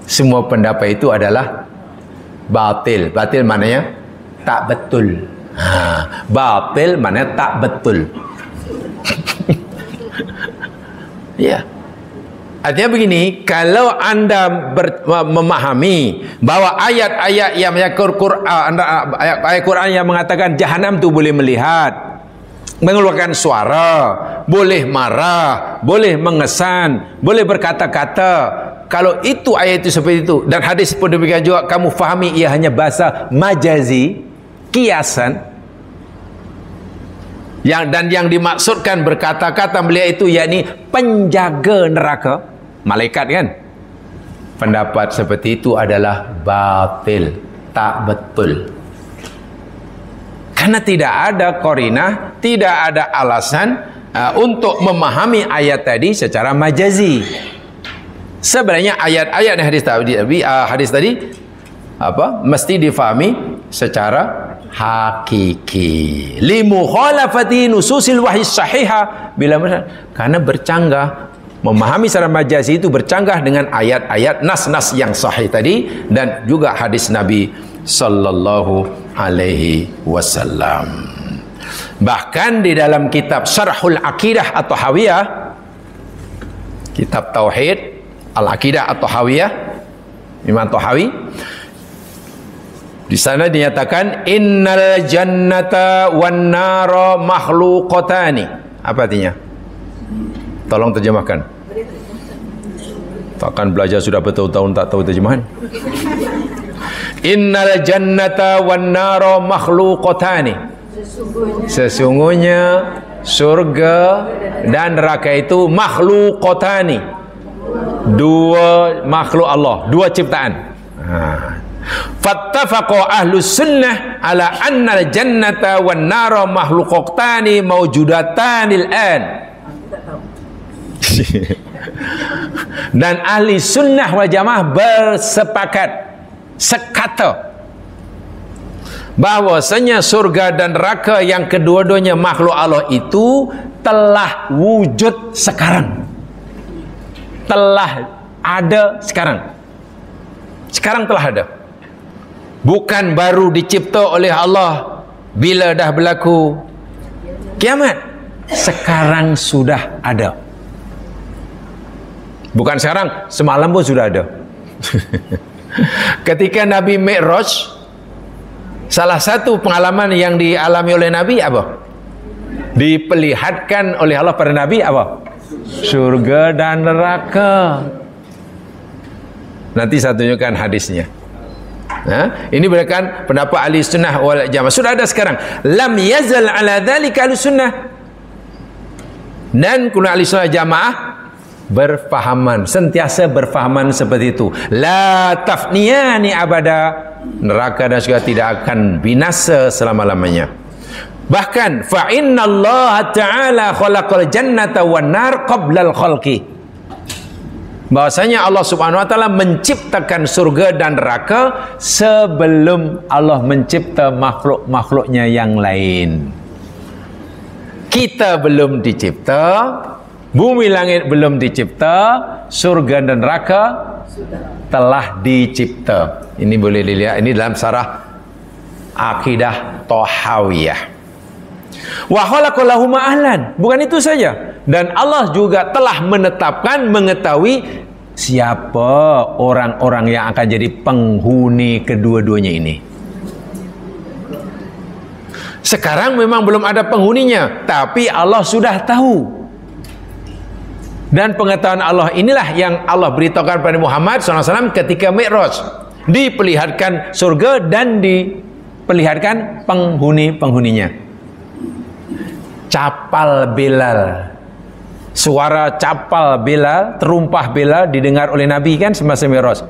Semua pendapat itu adalah batil. Batil maknanya tak betul. Batil maknanya tak betul. Ya. Artinya begini, kalau anda memahami bahawa ayat-ayat yang ayat Quran yang mengatakan jahanam itu boleh melihat, mengeluarkan suara, boleh marah, boleh mengesan, boleh berkata-kata, kalau itu ayat itu seperti itu, dan hadis pun demikian juga, kamu fahami ia hanya bahasa majazi, kiasan, yang dimaksudkan berkata-kata beliau itu yakni penjaga neraka, malaikat kan. Pendapat seperti itu adalah batil, tak betul. Karena tidak ada qarinah, tidak ada alasan untuk memahami ayat tadi secara majazi. Sebenarnya ayat-ayat hadis tadi mesti difahami secara hakiki. Li mukhalafati nususil wahyi sahihah, karena bercanggah, memahami secara majazi itu bercanggah dengan ayat-ayat nas-nas yang sahih tadi dan juga hadis Nabi sallallahu alaihi wasallam. Bahkan di dalam kitab Syarhul Aqidah At-Tahawiyah, kitab tauhid Al-Aqidah At-Tahawiyah Imam Tahawi, di sana dinyatakan innal jannata wan nara makhluqatani. Apa artinya? Tolong terjemahkan. Takkan belajar sudah bertahun-tahun tak tahu terjemahan. Innal jannata wan nara makhluqatani. Sesungguhnya surga dan neraka itu makhluqatani. Dua makhluk Allah, dua ciptaan. Fattafaqo ahlus sunnah ala anna al-jannata wan nara makhluqatani mawjudatanil an. Dan ahli sunnah wal jamaah bersepakat, sekata bahwasanya surga dan neraka yang kedua-duanya makhluk Allah itu telah wujud sekarang, telah ada sekarang. Sekarang telah ada, bukan baru dicipta oleh Allah bila dah berlaku kiamat. Sekarang sudah ada, bukan sekarang, semalam pun sudah ada. Ketika Nabi Mi'raj, salah satu pengalaman yang dialami oleh Nabi apa? Diperlihatkan oleh Allah pada Nabi apa? Surga dan neraka. Nanti saya tunjukkan hadisnya. Ini berdasarkan pendapat ahli sunnah wal jamaah. Sudah ada sekarang. Lam yazal ala dzalika ahli sunnah. Dan kuna ahli sunnah jamaah berfahaman, sentiasa berfahaman seperti itu. La tafniyani abada. Neraka dan surga tidak akan binasa selama-lamanya. Bahkan fa innallaha ta'ala khalaqal jannata wan nar qabla al-khalqi. Bahwasanya Allah Subhanahu wa taala menciptakan surga dan neraka sebelum Allah mencipta makhluk-makhluknya yang lain. Kita belum dicipta, bumi langit belum dicipta, surga dan neraka telah dicipta. Ini boleh dilihat, ini dalam Syarah Aqidah Tahawiyah. Wa khalaqa lahum ahlan. Bukan itu saja, dan Allah juga telah menetapkan, mengetahui siapa orang-orang yang akan jadi penghuni kedua-duanya ini. Sekarang memang belum ada penghuninya, tapi Allah sudah tahu. Dan pengetahuan Allah inilah yang Allah beritahukan kepada Muhammad SAW ketika Mi'raj. Diperlihatkan surga dan diperlihatkan penghuni-penghuninya. Capal Bilal, suara capal Bilal, terumpah Bilal didengar oleh Nabi kan semasa Mi'raj.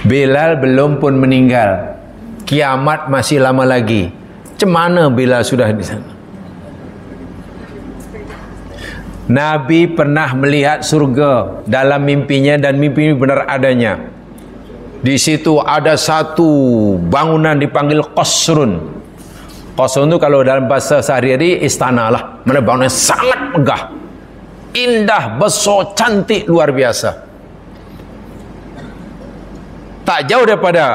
Bilal belum pun meninggal, kiamat masih lama lagi. Cemana Bilal sudah di sana? Nabi pernah melihat surga dalam mimpinya, dan mimpi benar adanya. Di situ ada satu bangunan dipanggil qasrun. Qasrun itu kalau dalam bahasa sehari-hari istana lah. Mana bangunan sangat megah, indah, besar, cantik, luar biasa. Tak jauh daripada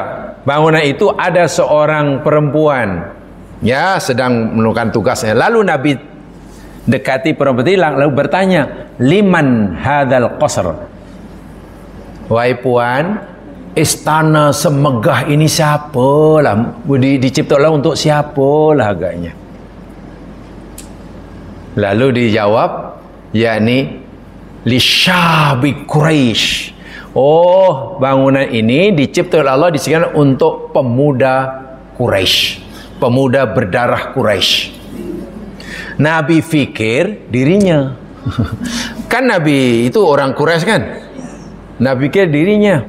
bangunan itu ada seorang perempuan, ya, sedang melakukan tugasnya. Lalu Nabi dekati perempuan itu lalu bertanya, liman hadzal qasr? Wahai puan, istana semegah ini siapalah, diciptakan untuk siapalah agaknya? Lalu dijawab, yakni li syabi Quraisy. Oh, bangunan ini diciptakan oleh Allah, disediakan untuk pemuda Quraisy. pemuda berdarah Quraisy. Nabi fikir dirinya. Kan Nabi itu orang Quraisy kan? Nabi fikir dirinya.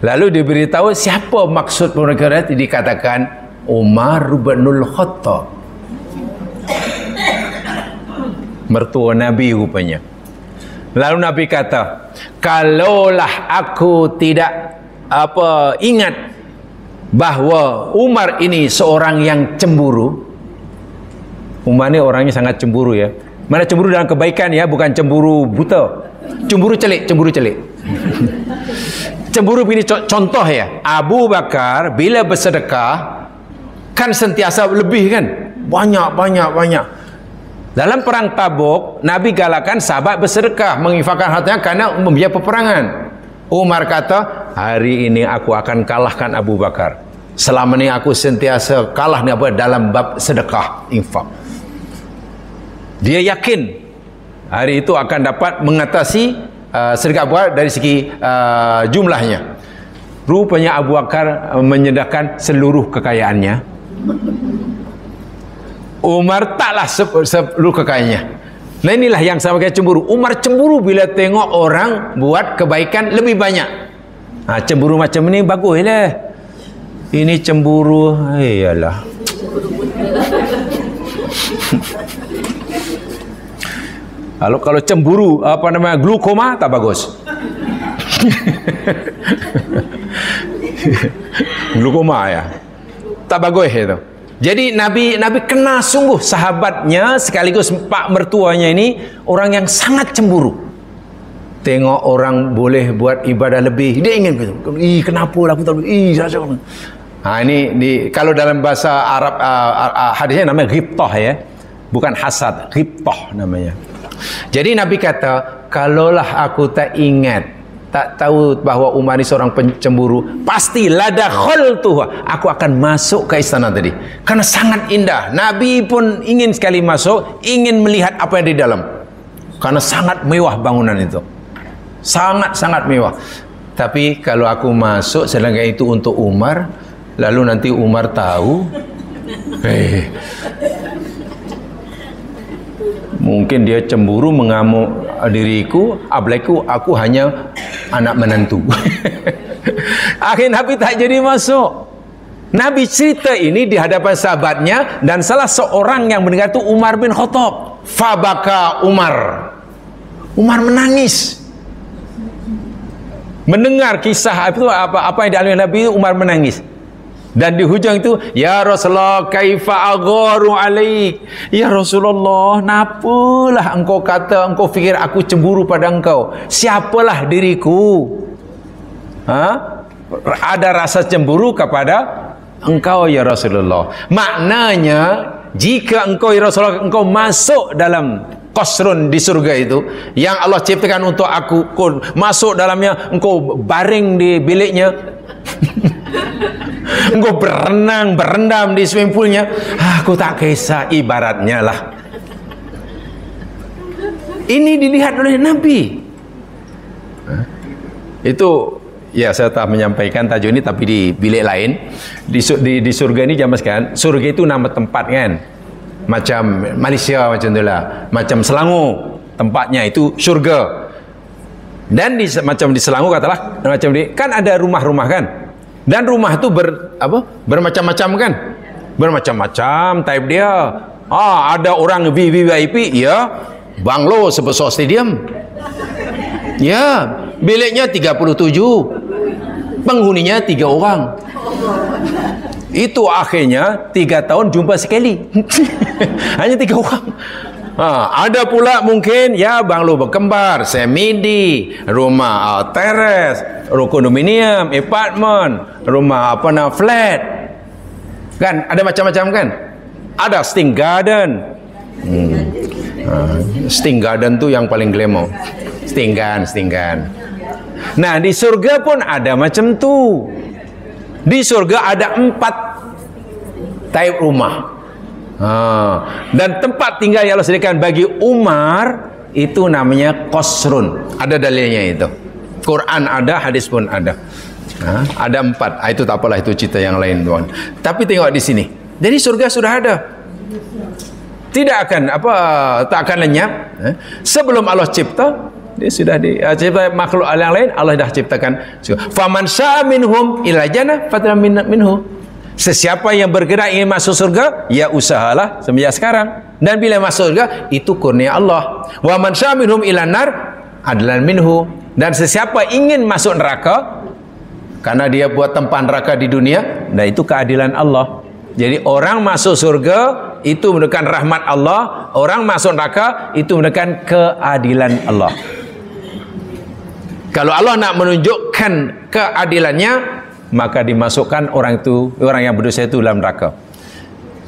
Lalu diberitahu siapa maksud mereka, dikatakan Umar bin Khattab. Mertua Nabi rupanya. Lalu Nabi kata, kalaulah aku tidak ingat bahawa Umar ini seorang yang cemburu. Umar ni orangnya sangat cemburu ya. Mana cemburu dalam kebaikan ya, bukan cemburu buta. Cemburu celik, cemburu celik. Cemburu begini contoh ya. Abu Bakar bila bersedekah kan sentiasa lebih kan? Banyak. Dalam perang Tabuk, Nabi galakan sahabat bersedekah, menginfakkan hartanya karena membiayai peperangan. Umar kata, hari ini aku akan kalahkan Abu Bakar. Selama ini aku sentiasa kalah dalam bab sedekah, infak. Dia yakin hari itu akan dapat mengatasi sedekah Abu Bakar dari segi jumlahnya. Rupanya Abu Bakar menyedekahkan seluruh kekayaannya. Umar taklah seluruh kekayaannya. Nah inilah yang sama kayak cemburu. Umar cemburu bila tengok orang buat kebaikan lebih banyak. Cemburu macam ni bagus lah. Ini cemburu, iyalah. Kalau cemburu glukoma tak bagus. Glukoma ya. Tak bagus itu. Jadi Nabi kenal sungguh sahabatnya sekaligus pak mertuanya ini orang yang sangat cemburu. Tengok orang boleh buat ibadah lebih, dia ingin gitu. Kenapa lah aku tak boleh? Ini kalau dalam bahasa Arab hadisnya namanya ghibtah ya. Bukan hasad, ghibtah namanya. Jadi Nabi kata, kalaulah aku tak ingat, tak tahu bahawa Umar ini seorang pencemburu, pasti ladakhaltuha, aku akan masuk ke istana tadi. Karena sangat indah. Nabi pun ingin sekali masuk, ingin melihat apa yang di dalam. Karena sangat mewah bangunan itu. Sangat-sangat mewah. Tapi kalau aku masuk sedangkan itu untuk Umar, lalu nanti Umar tahu, mungkin dia cemburu mengamuk diriku, apalagi aku hanya anak menantu. Akhirnya Nabi tak jadi masuk. Nabi cerita ini di hadapan sahabatnya dan salah seorang yang mendengar itu Umar bin Khattab. Fabaka Umar. Umar menangis. Mendengar kisah itu apa yang dialami Nabi, Umar menangis. Dan di hujung itu, ya Rasulullah, kaifa agharu alaik. Ya Rasulullah, napalah engkau kata, engkau fikir aku cemburu pada engkau? Siapalah diriku? Ada rasa cemburu kepada engkau ya Rasulullah. Maknanya, jika engkau ya Rasulullah, engkau masuk dalam qasrun di surga itu yang Allah ciptakan untuk aku, masuk dalamnya, engkau baring di biliknya, engkau berenang, berendam di swimming poolnya, aku tak kisah, ibaratnya lah. Ini dilihat oleh Nabi. Itu ya, saya tak menyampaikan tajuk ini tapi di bilik lain. Di surga ini zaman sekarang, surga itu nama tempat kan, macam Malaysia macam itulah, macam Selangor tempatnya itu surga. Dan macam di Selangor katalah, macam kan ada rumah-rumah kan, dan rumah itu bermacam-macam kan, bermacam-macam type dia. Ada orang VVIP ya, banglo sebesar stadium ya, biliknya 37, penghuninya 3 orang. Itu akhirnya 3 tahun jumpa sekali. Hanya 3 orang. Ada pula mungkin ya banglo berkembar, semidi, rumah teres, kondominium, apartment, rumah flat. Kan ada macam-macam kan? Ada Sting Garden. Sting Garden tu yang paling glamour. Sting Garden. Nah, di surga pun ada macam tu. Di surga ada 4 type rumah. Dan tempat tinggal yang Allah sediakan bagi Umar itu namanya qasrun. Ada dalilnya itu. Quran ada, hadis pun ada. Ada 4. Itu tak apalah, itu cerita yang lain tuan. Tapi tengok di sini. Jadi surga sudah ada. Tidak akan tak akan lenyap. Sebelum Allah cipta, dia sudah cipta makhluk yang lain, Allah dah ciptakan. Faman syaa minhum ila jannah fatra minhu. Sesiapa yang bergerak ingin masuk surga, ya usahalah semenjak sekarang. Dan bila masuk surga, itu kurnia Allah. Wa man syaa minhum ila nar adlan minhu. Dan sesiapa ingin masuk neraka karena dia buat tempat neraka di dunia, dan itu keadilan Allah. Jadi orang masuk surga itu menunjukkan rahmat Allah, orang masuk neraka itu menunjukkan keadilan Allah. Kalau Allah nak menunjukkan keadilannya, maka dimasukkan orang yang berdosa itu dalam neraka.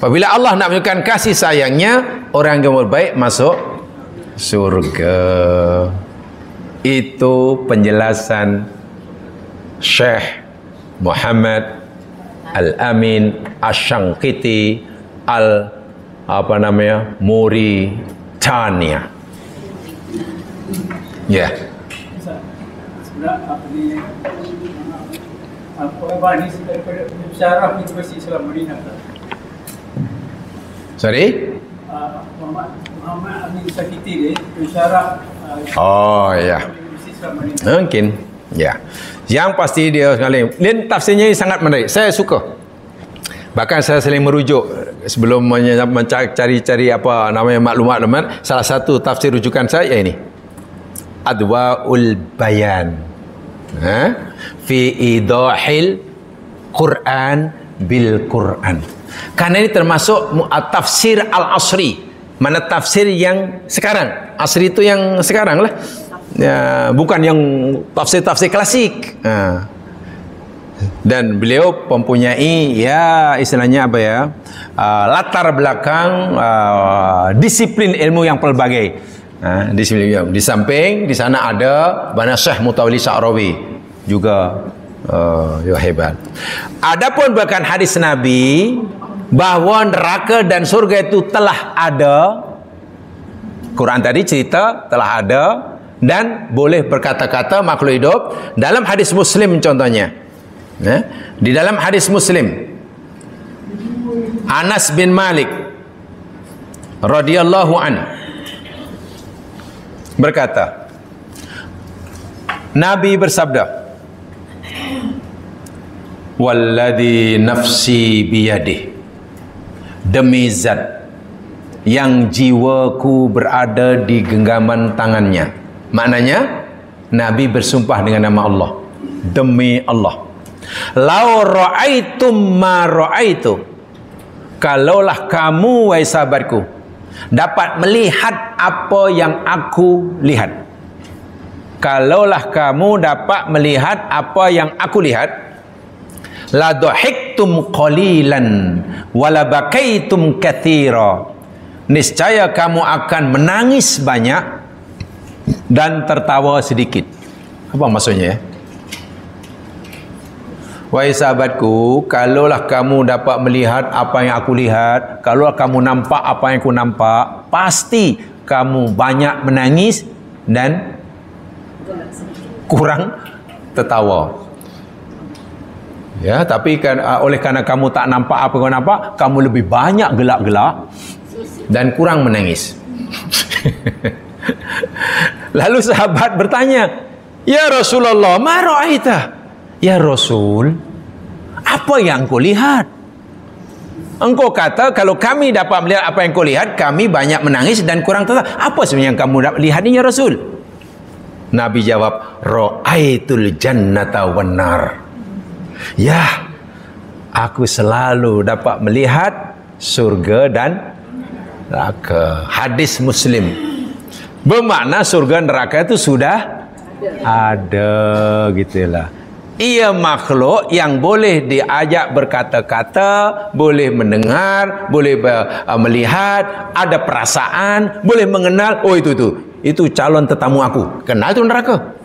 Apabila Allah nak menunjukkan kasih sayangnya, orang yang berbaik masuk surga. Itu penjelasan Syekh Muhammad Al-Amin Asy-Syanqiti Mauritania. Ya. Sorry? Muhammad Amin Asy-Syanqiti pensyarah. Oh ya. Mungkin. Ya. Yang pasti dia sekali. Dan tafsirnya sangat menarik. Saya suka. Bahkan saya sering merujuk sebelum mencari-cari apa namanya maklumat. Salah satu tafsir rujukan saya ini. Adwaul Bayan. Fi idahil Quran bil Quran. Karena ini termasuk tafsir al-asri. Mana tafsir yang sekarang. Asri itu yang sekarang lah. Ya, bukan yang tafsir-tafsir klasik. Dan beliau mempunyai istilahnya apa ya, latar belakang disiplin ilmu yang pelbagai. Di samping di sana ada Bana Syekh Mutawalli Sya'rawi juga hebat. Adapun bahkan hadis Nabi bahwa neraka dan surga itu telah ada. Quran tadi cerita telah ada dan boleh berkata-kata makhluk hidup. Dalam hadis Muslim contohnya, di dalam hadis Muslim, Anas bin Malik radhiyallahu an berkata, Nabi bersabda, walladhi nafsi biyadih, demi zat yang jiwaku berada di genggaman tangannya. Maknanya Nabi bersumpah dengan nama Allah, demi Allah, lau ra'aitum ma ra'aitu, kalaulah kamu wahai sahabatku dapat melihat apa yang aku lihat, kalaulah kamu dapat melihat apa yang aku lihat, la dhahiktum qalilan wala bakaitum katsira, niscaya kamu akan menangis banyak dan tertawa sedikit. Apa maksudnya ya? Wahai sahabatku, kalaulah kamu dapat melihat apa yang aku lihat, kalaulah kamu nampak apa yang aku nampak, pasti kamu banyak menangis dan kurang tertawa. Ya, tapi kan oleh karena kamu tak nampak apa yang kamu nampak, kamu lebih banyak gelak-gelak dan kurang menangis. Lalu sahabat bertanya, ya Rasulullah, ma ra'aita? Ya Rasul, apa yang kau lihat? Engkau kata kalau kami dapat melihat apa yang kau lihat, kami banyak menangis dan kurang tertawa. Apa sebenarnya yang kamu dapat lihat ini ya Rasul? Nabi jawab, ra'aitul jannata wan nar. Ya, aku selalu dapat melihat surga dan neraka. Hadis Muslim. Bermakna surga neraka itu sudah ada, gitulah. Ia makhluk yang boleh diajak berkata-kata, boleh mendengar, boleh melihat, ada perasaan, boleh mengenal. Oh itu calon tetamu aku. Kenal itu neraka.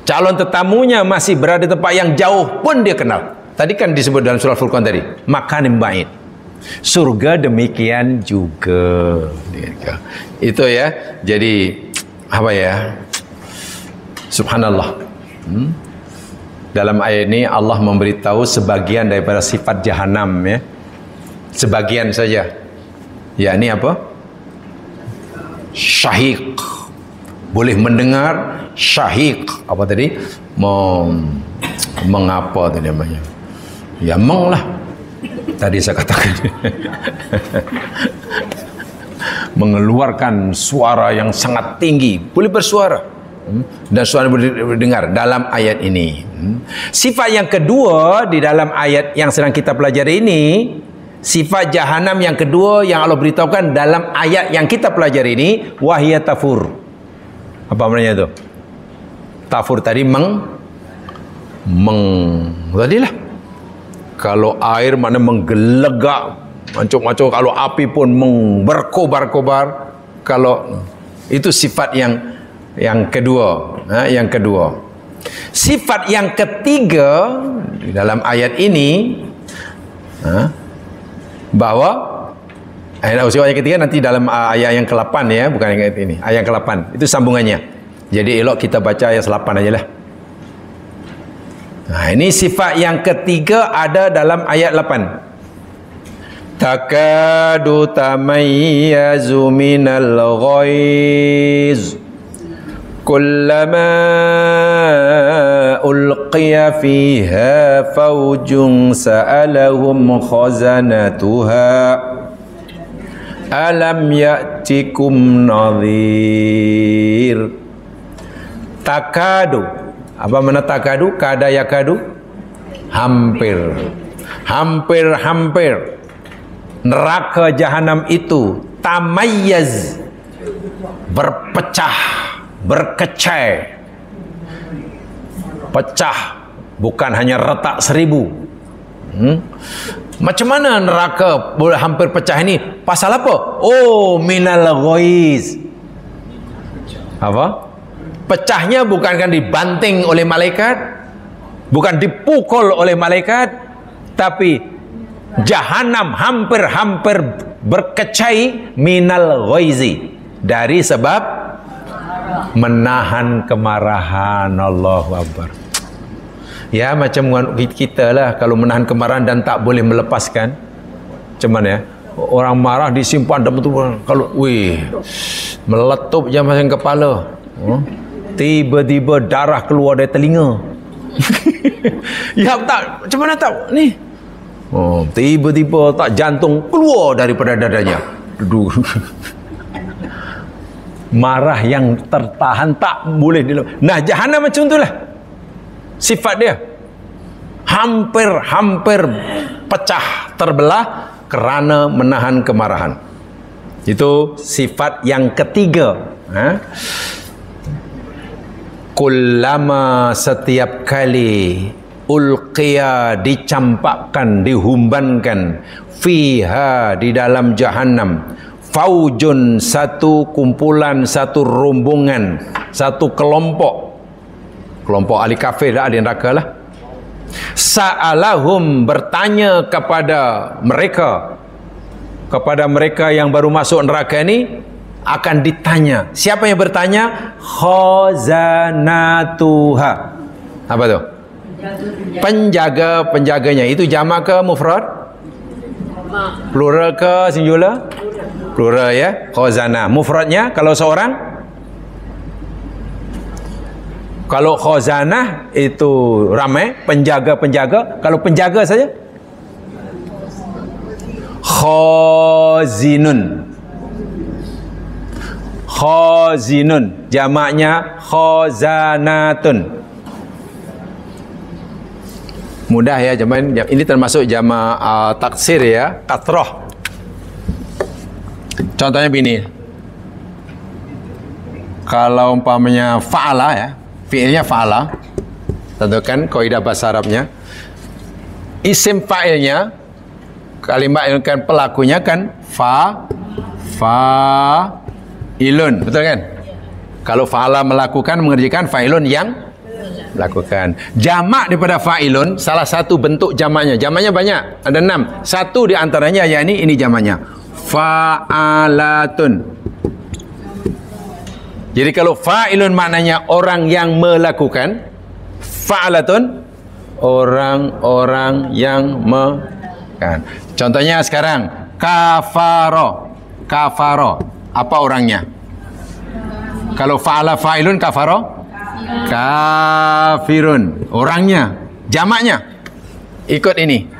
Calon tetamunya masih berada di tempat yang jauh pun dia kenal. Tadi kan disebut dalam surah Furqan tadi, makanin ba'id. Surga demikian juga. Itu ya. Jadi apa ya? Subhanallah. Dalam ayat ini Allah memberitahu sebagian daripada sifat jahanam, ya. Sebagian saja. Yakni apa? Syahiq. Boleh mendengar, syahiq. Apa tadi? Mengapa tadi namanya? Ya lah. Tadi saya katakan. Mengeluarkan suara yang sangat tinggi, boleh bersuara. Dan suara boleh dengar dalam ayat ini. Sifat yang kedua di dalam ayat yang sedang kita pelajari ini, sifat jahanam yang kedua yang Allah beritahukan dalam ayat yang kita pelajari ini, wahya tafur. Apa maknanya itu? Tafur tadi tadilah. Kalau air mana menggelegak, macam-macam, kalau api pun berkobar-kobar. Kalau itu sifat yang kedua, yang kedua. Sifat yang ketiga di dalam ayat ini, bahwa sifat yang ketiga nanti dalam ayat yang ke-8, ya, bukan ayat ini, ayat yang ke-8 itu sambungannya. Jadi elok kita baca ayat 8 aja lah. Nah, ini sifat yang ketiga ada dalam ayat 8. Takadu tamayyazu minal ghaiz kullama ulqiya fiha fawjun sa'alahum khazanatuha alam ya'tikum nadhir. Takadu, apa mana takadu? Kada yakadu, hampir. Hampir neraka jahanam itu tamayyaz, berpecah, berkecai. Pecah, bukan hanya retak 1000. Macam mana neraka boleh hampir pecah ini? Pasal apa? Oh, minal ghaiz. Apa? Pecahnya bukan kan dibanting oleh malaikat, bukan dipukul oleh malaikat, tapi jahanam hampir berkecai minal ghaizi, dari sebab menahan kemarahan. Allahu Akbar. Ya, macam kita lah, kalau menahan kemarahan dan tak boleh melepaskan, macam mana ya? Orang marah disimpan dalam tu, kalau meletup je macam kepala, tiba-tiba darah keluar dari telinga. Ya tak, macam mana tak ni? Tiba-tiba tak, jantung keluar daripada dadanya. Marah yang tertahan tak boleh dilepas. Nah, jahanam macam itulah sifat dia. Hampir pecah, terbelah kerana menahan kemarahan. Itu sifat yang ketiga. Kullama, setiap kali, ulqiya, dicampakkan, dihumbankan, fiha, di dalam jahanam, faujun, satu kumpulan, satu rombongan, satu kelompok ahli kafir, ahli neraka lah. Sa'alahum, bertanya kepada mereka yang baru masuk neraka ini, akan ditanya. Siapa yang bertanya? Khazanatuha. Apa tu? Penjaga-penjaganya. Itu jamak ke mufrad? Plural ke singular? Plural, ya. Khazanah. Mufradnya kalau seorang? Kalau khazanah itu ramai, penjaga-penjaga. Kalau penjaga saja? Khazinun. Khazinun, jamaknya khazanatun. Mudah ya, jamak ini termasuk jamak taksir, ya, kathrah. Contohnya begini. Kalau umpamanya fa'ala, ya, fi'ilnya fa'ala, tentukan kaidah bahasa Arabnya. Isim fa'ilnya, kalimat yang kan pelakunya kan fa'ilun, betul kan? Kalau fa'ala melakukan, mengerjakan, fa'ilun yang melakukan. Jamak daripada fa'ilun, salah satu bentuk jamaknya. Jamaknya banyak, ada 6. Satu di antaranya yakni ini jamaknya, fa'alatun. Jadi kalau fa'ilun maknanya orang yang melakukan, fa'alatun orang-orang yang kan. Contohnya sekarang kafaro. Kafaro, apa orangnya? Kalau fa'ala fa'ilun kafaro, kafirun. Orangnya, jamaknya. Ikut ini.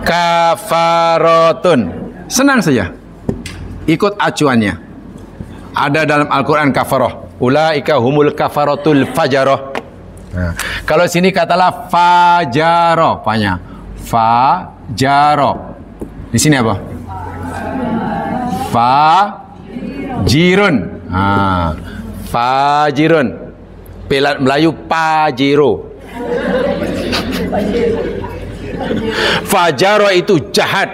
Kafarotun. Senang saja. Ikut acuannya. Ada dalam Al-Quran kafaroh. Ulaika humul kafarotul fajaroh. Nah, kalau sini katalah fajaro, apanya? Fajaro. Di sini apa? Fajirun. Fajirun. Pelat Melayu pajiro. Fajaro itu jahat.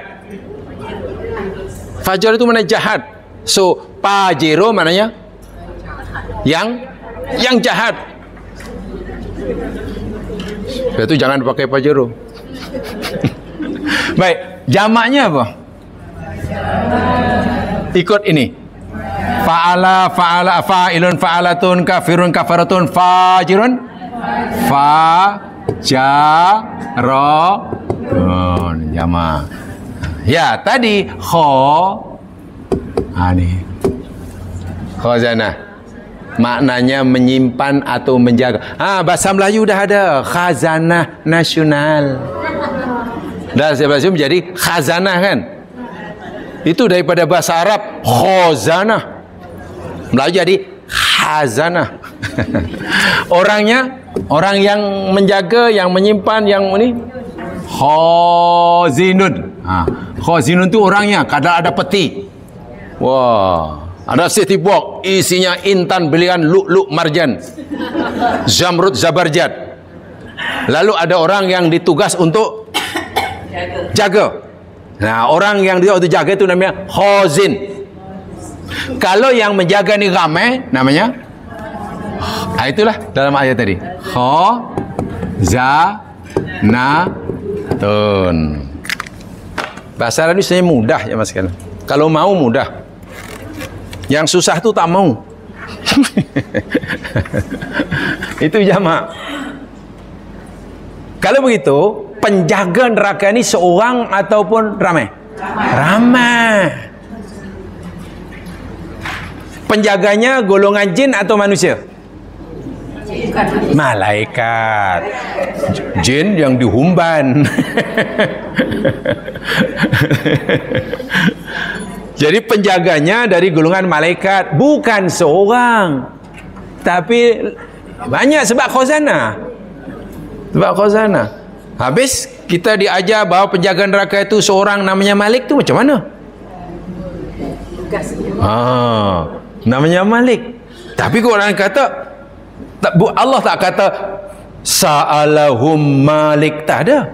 Fajar itu mana jahat. So pajiro mananya yang jahat. Itu jangan pakai pajero. Baik, jamaknya apa? Ikut ini. Fa'ala fa'ilun fa'alatun kafirun kafaratun fajirun fajarun. Jamak. Ya, tadi khazanah. Maknanya menyimpan atau menjaga. Bahasa Melayu dah ada khazanah nasional. Dah bahasa menjadi khazanah kan? Itu daripada bahasa Arab khazanah. Melayu jadi khazanah. Orangnya, orang yang menjaga, yang menyimpan, yang ini khazinun. Khazinun tu orangnya, kadang ada peti. Wah, ada safety box isinya intan, belian, lu'lu', marjan, zamrud, zabarjad. Lalu ada orang yang ditugas untuk jaga. Nah, orang yang dia untuk jaga itu namanya khazin. Kalau yang menjaga ni ramai, namanya itulah dalam ayat tadi. Khazanatun. Bahasa Arab ini sebenarnya mudah ya Mas sekalian. Kalau mau mudah. Yang susah tu tak mau. Itu jamak. Kalau begitu, penjaga neraka ini seorang ataupun ramai? Ramai. Penjaganya golongan jin atau manusia? Malaikat. Jin yang dihumban. Jadi penjaganya dari golongan malaikat, bukan seorang, tapi banyak sebab khazanah. Sebab khazanah. Habis kita diajar bahawa penjaga neraka itu seorang namanya Malik tu macam mana? Namanya Malik. Tapi orang kata Allah tak kata sa'alahum Malik, tak ada.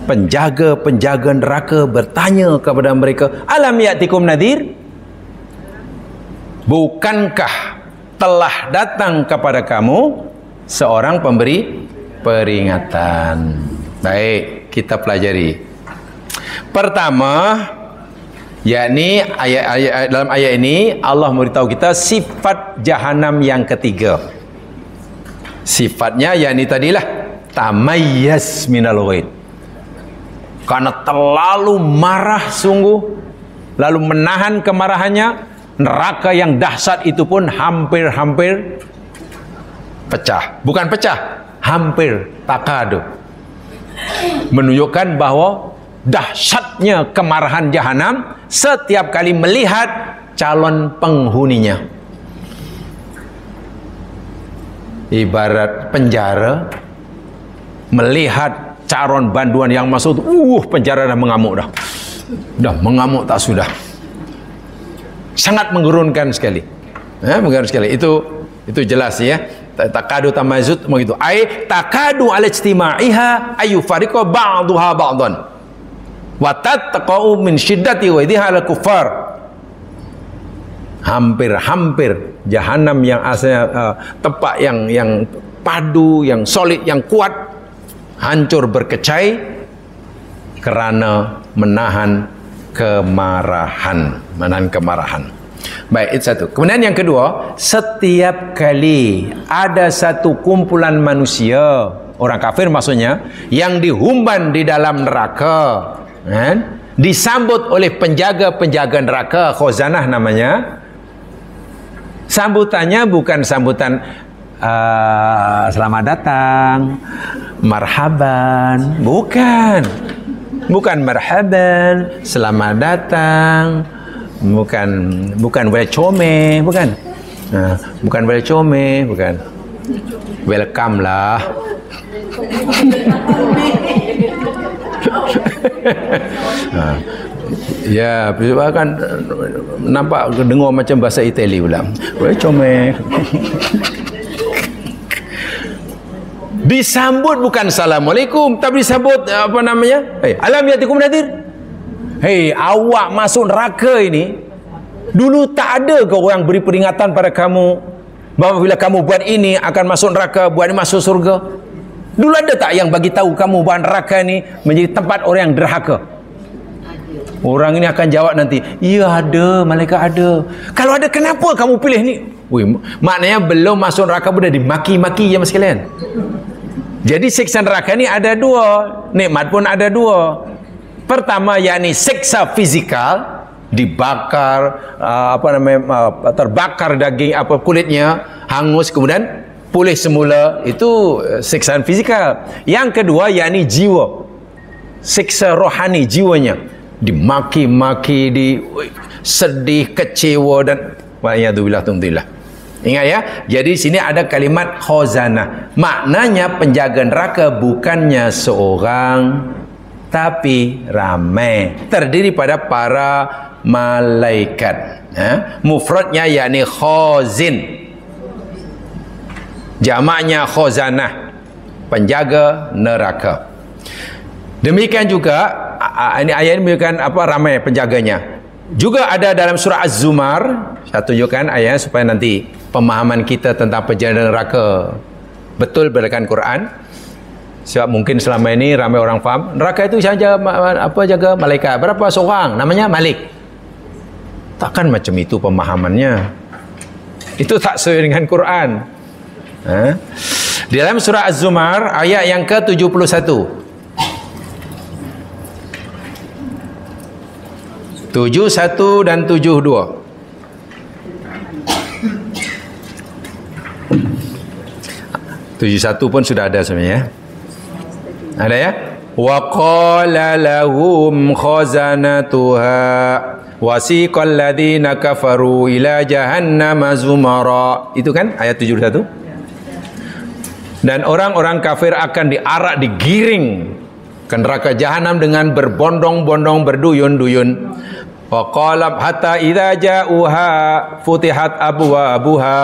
Penjaga-penjaga neraka bertanya kepada mereka, alam ya'tikum nadhir? Bukankah telah datang kepada kamu seorang pemberi peringatan? Baik, kita pelajari. Pertama, yakni dalam ayat ini Allah memberitahu kita sifat jahanam yang ketiga. Sifatnya yakni tadilah tamayyaz minal ghaid. Karena terlalu marah sungguh, lalu menahan kemarahannya, neraka yang dahsyat itu pun hampir-hampir pecah. Bukan pecah, hampir takadu. Menunjukkan bahawa dahsyatnya kemarahan jahanam setiap kali melihat calon penghuninya. Ibarat penjara melihat calon banduan yang masuk, penjara dah mengamuk dah. Dah mengamuk tak sudah. Sangat menggurunkan sekali. Menggurunkan sekali. Itu jelas ya. Takadu tamazut begitu. Ai takadu ala ijtima'iha ayu fariqa ba'daha ba'dan. Wa tattaqu min syiddati waidha al kuffar. Hampir-hampir jahanam yang asalnya tempat yang padu, yang solid, yang kuat, hancur berkecai karena menahan kemarahan. Baik, itu satu. Kemudian yang kedua, setiap kali ada satu kumpulan manusia, orang kafir maksudnya, yang dihumban di dalam neraka, kan? Disambut oleh penjaga-penjaga neraka, khazanah namanya. Sambutannya bukan sambutan selamat datang, marhaban, bukan marhaban, selamat datang, bukan welcome, bukan welcome, bukan welcome lah. Ya, kan nampak dengar macam bahasa Itali pula. Welcome. Disambut bukan assalamualaikum, tapi disambut apa namanya? Alam yatikum nadhir. Hei, awak masuk neraka ini, dulu tak ada ke orang beri peringatan pada kamu bahawa bila kamu buat ini akan masuk neraka, buat ini masuk surga? Dulu ada tak yang bagi tahu kamu bahawa neraka ini menjadi tempat orang yang derhaka? Orang ini akan jawab nanti, ya ada, malaikat ada. Kalau ada, kenapa kamu pilih ni? Maknanya belum masuk neraka pun dah dimaki-maki ya mas sekalian. Jadi siksa neraka ni ada dua, nikmat pun ada dua. Pertama yakni siksa fizikal, dibakar, terbakar daging kulitnya, hangus kemudian pulih semula, itu siksaan fizikal. Yang kedua yakni jiwa, siksa rohani jiwanya, dimaki-maki, sedih, kecewa dan wa'iyadzubillah tumdillah. Ingat ya, jadi sini ada kalimat khazanah. Maknanya penjaga neraka bukannya seorang, tapi ramai, terdiri pada para malaikat. Mufradnya yakni khazin, jamaknya khazanah, penjaga neraka. Demikian juga ini ayat ini menunjukkan apa, ramai penjaganya. Juga ada dalam surah Az-Zumar. Saya tunjukkan ayat supaya nanti pemahaman kita tentang penjaga neraka betul berdasarkan Quran. Sebab mungkin selama ini ramai orang faham neraka itu saja jaga malaikat. Berapa seorang? Namanya Malik. Takkan macam itu pemahamannya. Itu tak sesuai dengan Quran. Di dalam surah Az-Zumar ayat yang ke-71. 71 dan 72. 71 pun sudah ada sebenarnya. Ada ya? Wa qala lahum khazanatuha wasiqal ladzina kafaru ila jahannama zumara. Itu kan ayat 71. Dan orang-orang kafir akan diarak, digiring ke neraka jahanam dengan berbondong-bondong, berduyun-duyun. Wa qala hatta idza ja'uha futihat abwabuha,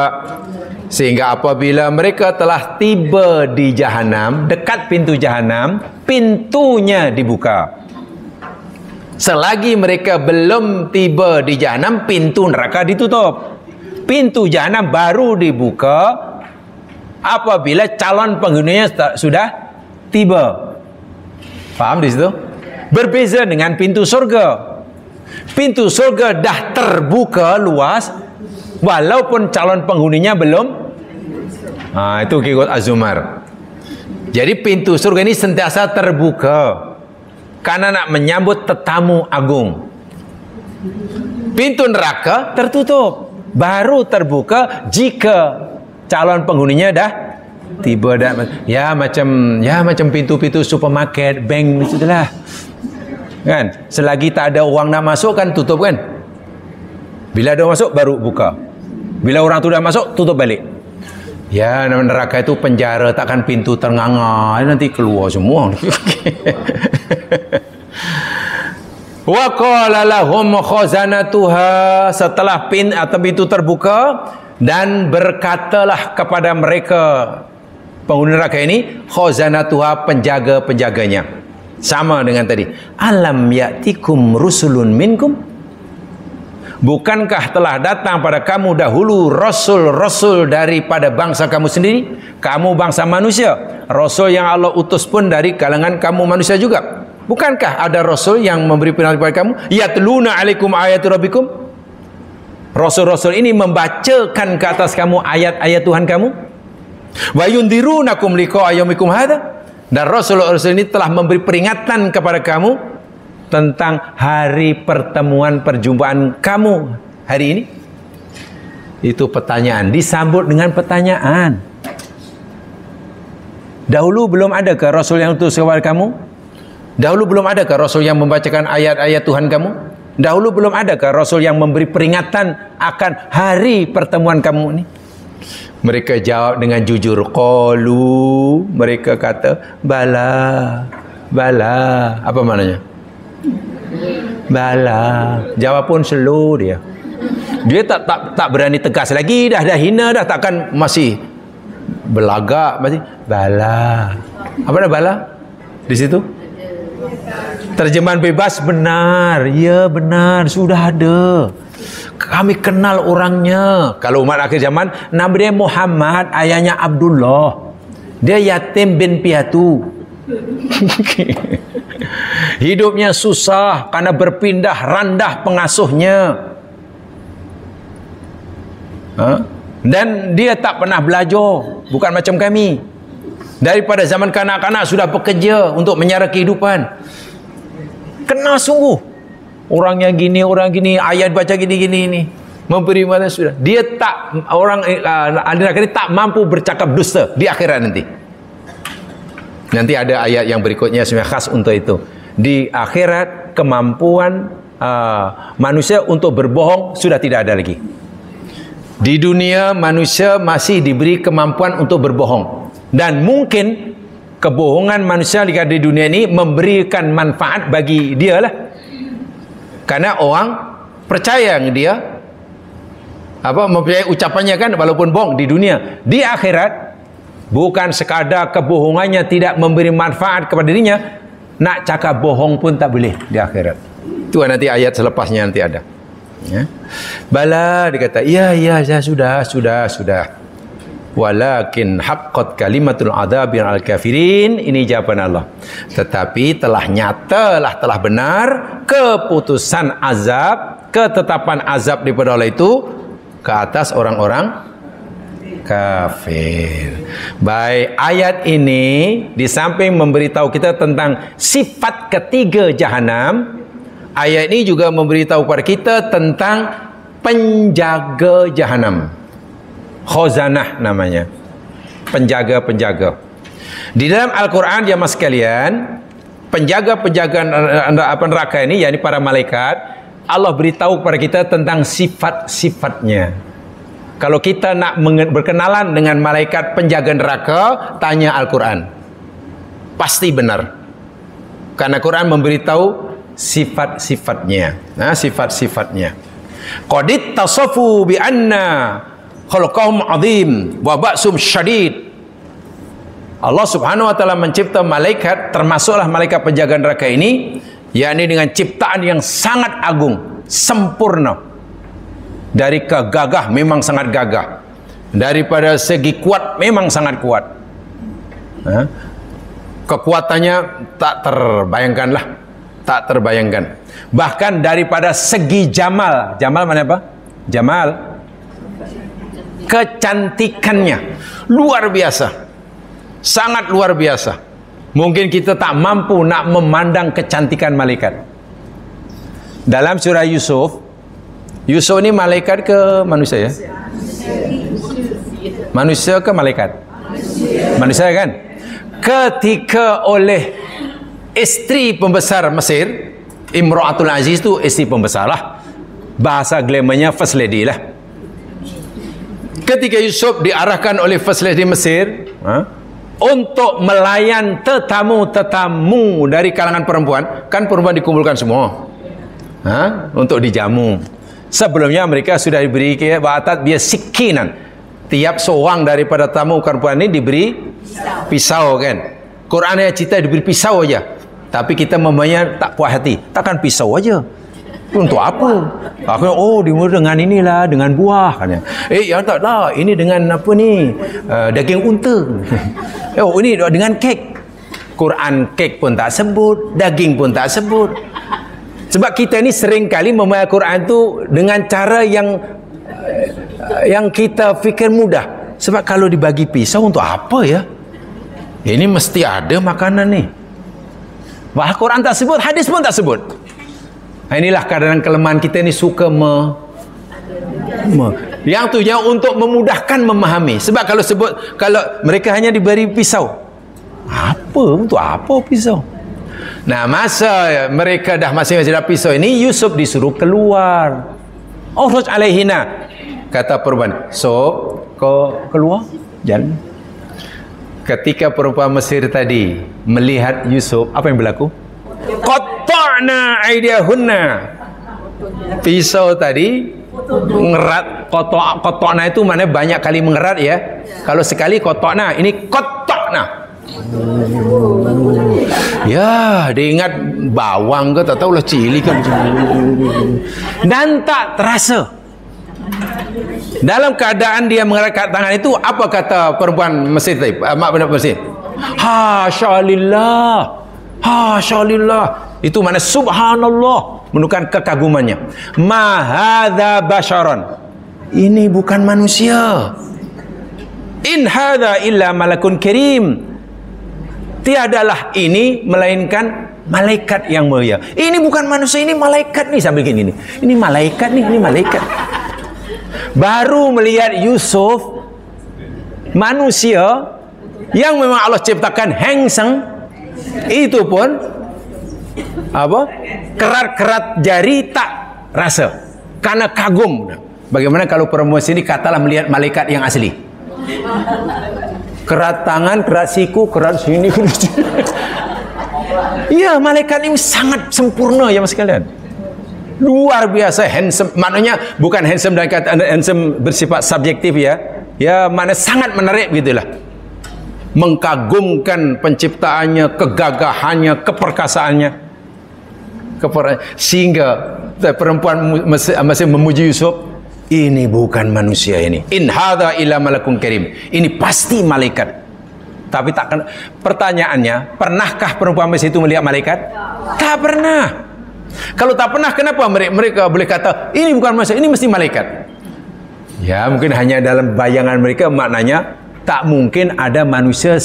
sehingga apabila mereka telah tiba di jahanam, dekat pintu jahanam, pintunya dibuka. Selagi mereka belum tiba di jahanam, pintu neraka ditutup. Pintu jahanam baru dibuka apabila calon penghuninya sudah tiba. Faham di situ? Berbeza dengan pintu surga. Pintu surga dah terbuka luas walaupun calon penghuninya belum. Itu ikut Az-Zumar. Jadi pintu surga ini sentiasa terbuka karena nak menyambut tetamu agung. Pintu neraka tertutup, baru terbuka jika calon penghuninya dah tiba dah. Ya macam pintu-pintu supermarket, bank itulah. Kan? Selagi tak ada orang nak masuk kan tutup kan? Bila ada orang masuk baru buka. Bila orang tu dah masuk tutup balik. Ya, neraka itu penjara, takkan pintu ternganga nanti keluar semua. Wa qala lahum khazanatuha, setelah pintu terbuka, dan berkatalah kepada mereka penghuni neraka ini, khazanatuha, penjaga-penjaganya. Sama dengan tadi. Alam ya'tikum rusulun minkum? Bukankah telah datang pada kamu dahulu rasul-rasul daripada bangsa kamu sendiri? Kamu bangsa manusia. Rasul yang Allah utus pun dari kalangan kamu manusia juga. Bukankah ada rasul yang memberi peringatan kepada kamu? Yatluna alaikum ayatu rabbikum? Rasul-rasul ini membacakan ke atas kamu ayat-ayat Tuhan kamu. Wa yundirunakum liqa'a yaumikum hadza. Dan Rasul-rasul ini telah memberi peringatan kepada kamu tentang hari pertemuan perjumpaan kamu hari ini. Itu pertanyaan, disambut dengan pertanyaan. Dahulu belum adakah Rasul yang utus kepada kamu? Dahulu belum adakah Rasul yang membacakan ayat-ayat Tuhan kamu? Dahulu belum adakah Rasul yang memberi peringatan akan hari pertemuan kamu ini? Mereka jawab dengan jujur. Qalu, mereka kata, bala, bala. Apa maknanya? Bala. Jawab pun slow dia. Dia tak berani tegas lagi, dah hina dah, takkan masih belagak, masih bala. Apa dah bala? Di situ? Terjemahan bebas, benar. Ya benar, sudah ada. Kami kenal orangnya. Kalau umat akhir zaman, nama dia Muhammad, ayahnya Abdullah. Dia yatim bin piatu. Hidupnya susah karena berpindah randah pengasuhnya. Dan dia tak pernah belajar, bukan macam kami. Daripada zaman kanak-kanak sudah bekerja untuk menyara kehidupan. Kenal sungguh. Orangnya gini, orang gini, ayat baca gini-gini ini. Memberi mana sudah. Dia tak, orang ahli neraka ini tak mampu bercakap dusta di akhirat nanti. Nanti ada ayat yang berikutnya sebenarnya khas untuk itu. Di akhirat kemampuan manusia untuk berbohong sudah tidak ada lagi. Di dunia manusia masih diberi kemampuan untuk berbohong. Dan mungkin kebohongan manusia di dunia ini memberikan manfaat bagi dia lah. Karena orang percaya yang dia mempercayai ucapannya kan, walaupun bohong di dunia. Di akhirat bukan sekadar kebohongannya tidak memberi manfaat kepada dirinya, nak cakap bohong pun tak boleh di akhirat. Itu nanti ayat selepasnya nanti ada. Ya. Bala, dia kata, ya sudah. Walakin haqqat kalimatul adzab al kafirin. Ini jawaban Allah. Tetapi telah benar keputusan azab, ketetapan azab daripada Allah itu ke atas orang-orang kafir. Baik, ayat ini di samping memberitahu kita tentang sifat ketiga jahanam, ayat ini juga memberitahu kepada kita tentang penjaga jahanam. Khazanah namanya, penjaga-penjaga. Di dalam Al-Quran jemaah sekalian, penjaga-penjaga neraka ini, yakni para malaikat, Allah beritahu kepada kita tentang sifat-sifatnya. Kalau kita nak berkenalan dengan malaikat penjaga neraka, tanya Al-Quran, pasti benar, karena Quran memberitahu sifat-sifatnya. Nah, sifat-sifatnya. Qadit tasafu bi anna khalqahum azim wa ba'sum syadid. Allah Subhanahu wa taala mencipta malaikat, termasuklah malaikat penjaga neraka ini, yakni dengan ciptaan yang sangat agung, sempurna. Dari kegagah memang sangat gagah. Daripada segi kuat memang sangat kuat. Kekuatannya tak terbayangkanlah, tak terbayangkan. Bahkan daripada segi jamal, jamal mana apa? Jamal, kecantikannya luar biasa, sangat luar biasa. Mungkin kita tak mampu nak memandang kecantikan malaikat. Dalam surah Yusuf ini malaikat ke manusia ya? Manusia ke malaikat? Manusia kan? Ketika oleh isteri pembesar Mesir, Imra'atul Aziz tu isteri pembesar lah, bahasa glamournya first lady lah. Ketika Yusuf diarahkan oleh first lady Mesir untuk melayan tetamu-tetamu dari kalangan perempuan, kan perempuan dikumpulkan semua untuk dijamu. Sebelumnya mereka sudah diberi ba'atat biya sikinan. Tiap seorang daripada tamu perempuan ini diberi pisau kan. Quran yang cerita diberi pisau aja. Tapi kita memangnya tak puas hati. Takkan pisau aja. Untuk apa? Aku dimulai dengan inilah, dengan buah kan. Yang taklah, ini dengan apa ni? Daging unta. Ini dengan kek. Quran kek pun tak sebut, daging pun tak sebut. Sebab kita ni sering kali membaca Quran tu dengan cara yang yang kita fikir mudah. Sebab kalau dibagi pisau untuk apa ya? Ini mesti ada makanan ni. Al-Quran tak sebut, hadis pun tak sebut. Inilah kadang kelemahan kita ni, suka yang tu yang untuk memudahkan memahami. Sebab kalau sebut, kalau mereka hanya diberi pisau, untuk apa pisau? Nah, masa mereka dah masing-masing dah pisau ini, Yusuf disuruh keluar. Ukhruj alaihina, kata perempuan. So, kau keluar, jalan. Ketika perempuan Mesir tadi melihat Yusuf, apa yang berlaku? Qatta'na aydiyahunna. Pisau tadi mengerat. Qatta'na itu maknanya banyak kali mengerat ya. Kalau sekali qatta'na, ini qatta'na. Ya, dia ingat bawang ke tak tahulah, cili kan. Dan tak terasa. Dalam keadaan dia mengerat tangan itu, apa kata perempuan Mesir tadi? Mak benar Mesir. Hasyalillah. Hasyalillah. Itu makna subhanallah, menunjukkan kekagumannya. Ma hadza basyaran. Ini bukan manusia. In hadza illa malakun karim. Tiadalah ini melainkan malaikat yang mulia. Ini bukan manusia, ini malaikat nih, sambil gini nih. Ini malaikat nih, ini malaikat. Baru melihat Yusuf, manusia yang memang Allah ciptakan handsome, itu pun apa? Kerat-kerat jari tak rasa karena kagum. Bagaimana kalau perempuan sini katalah melihat malaikat yang asli? Kerat tangan, kerat siku, kerat sini. Iya, malaikat ini sangat sempurna ya mas sekalian. Luar biasa handsome. Maknanya bukan handsome dan kata handsome bersifat subjektif ya. Ya, mana sangat menarik gitulah. Mengkagumkan penciptaannya, kegagahannya, keperkasaannya. Sehingga perempuan masih memuji Yusuf, ini bukan manusia ini. In hadza illa malakun karim. Ini pasti malaikat. Tapi tak kena. Pertanyaannya, pernahkah perempuan Mesir itu melihat malaikat? Tak pernah. Kalau tak pernah, kenapa mereka boleh kata ini bukan manusia, ini mesti malaikat? Ya, mungkin hanya dalam bayangan mereka, maknanya tak mungkin ada manusia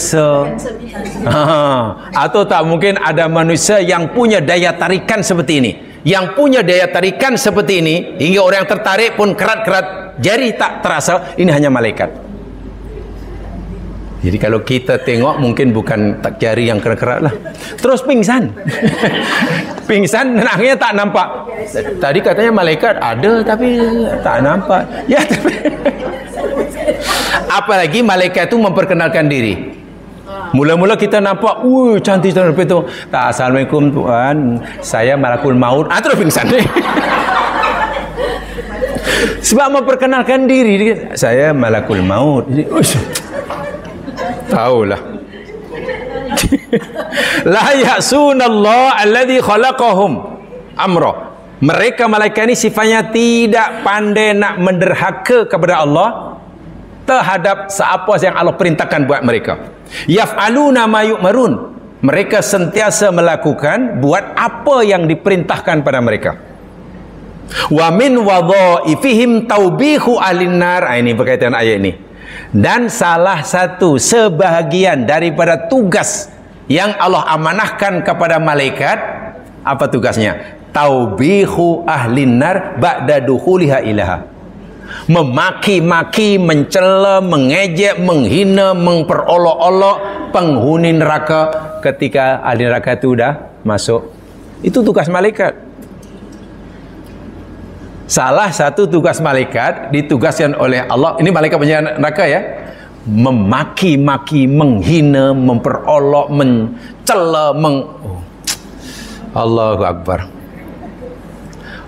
atau tak mungkin ada manusia yang punya daya tarikan seperti ini. Yang punya daya tarikan seperti ini hingga orang yang tertarik pun kerat-kerat jari tak terasa, ini hanya malaikat. Jadi kalau kita tengok mungkin bukan tak jari yang kerat-kerat lah. Terus pingsan. Pingsan dan akhirnya tak nampak. Tadi katanya malaikat ada tapi tak nampak. Ya, tapi apalagi malaikat itu memperkenalkan diri. Mula-mula kita nampak, cantik itu. Tak, assalamualaikum tuan, saya malakul maut. Terus pingsan. Sebab memperkenalkan diri, saya malakul maut. Tahulah. La ya'sunallah alladhi khalaqahum amra. Mereka malaikat ini sifatnya tidak pandai nak menderhaka kepada Allah terhadap seapa yang Allah perintahkan buat mereka. Yaf'aluna ma yu'marun. Mereka sentiasa melakukan buat apa yang diperintahkan pada mereka. Wa min wadhaifihim taubihu ahlin nar. Ini berkaitan ayat ini. Dan salah satu sebahagian daripada tugas yang Allah amanahkan kepada malaikat, apa tugasnya? Taubihu ahlin nar ba'da dukhuliha ilaha. Memaki-maki, mencela, mengejek, menghina, memperolok-olok penghuni neraka ketika ahli neraka itu dah masuk. Itu tugas malaikat. Salah satu tugas malaikat ditugaskan oleh Allah, ini malaikat penjaga neraka ya, memaki-maki, menghina, memperolok, mencela, Allahu Akbar.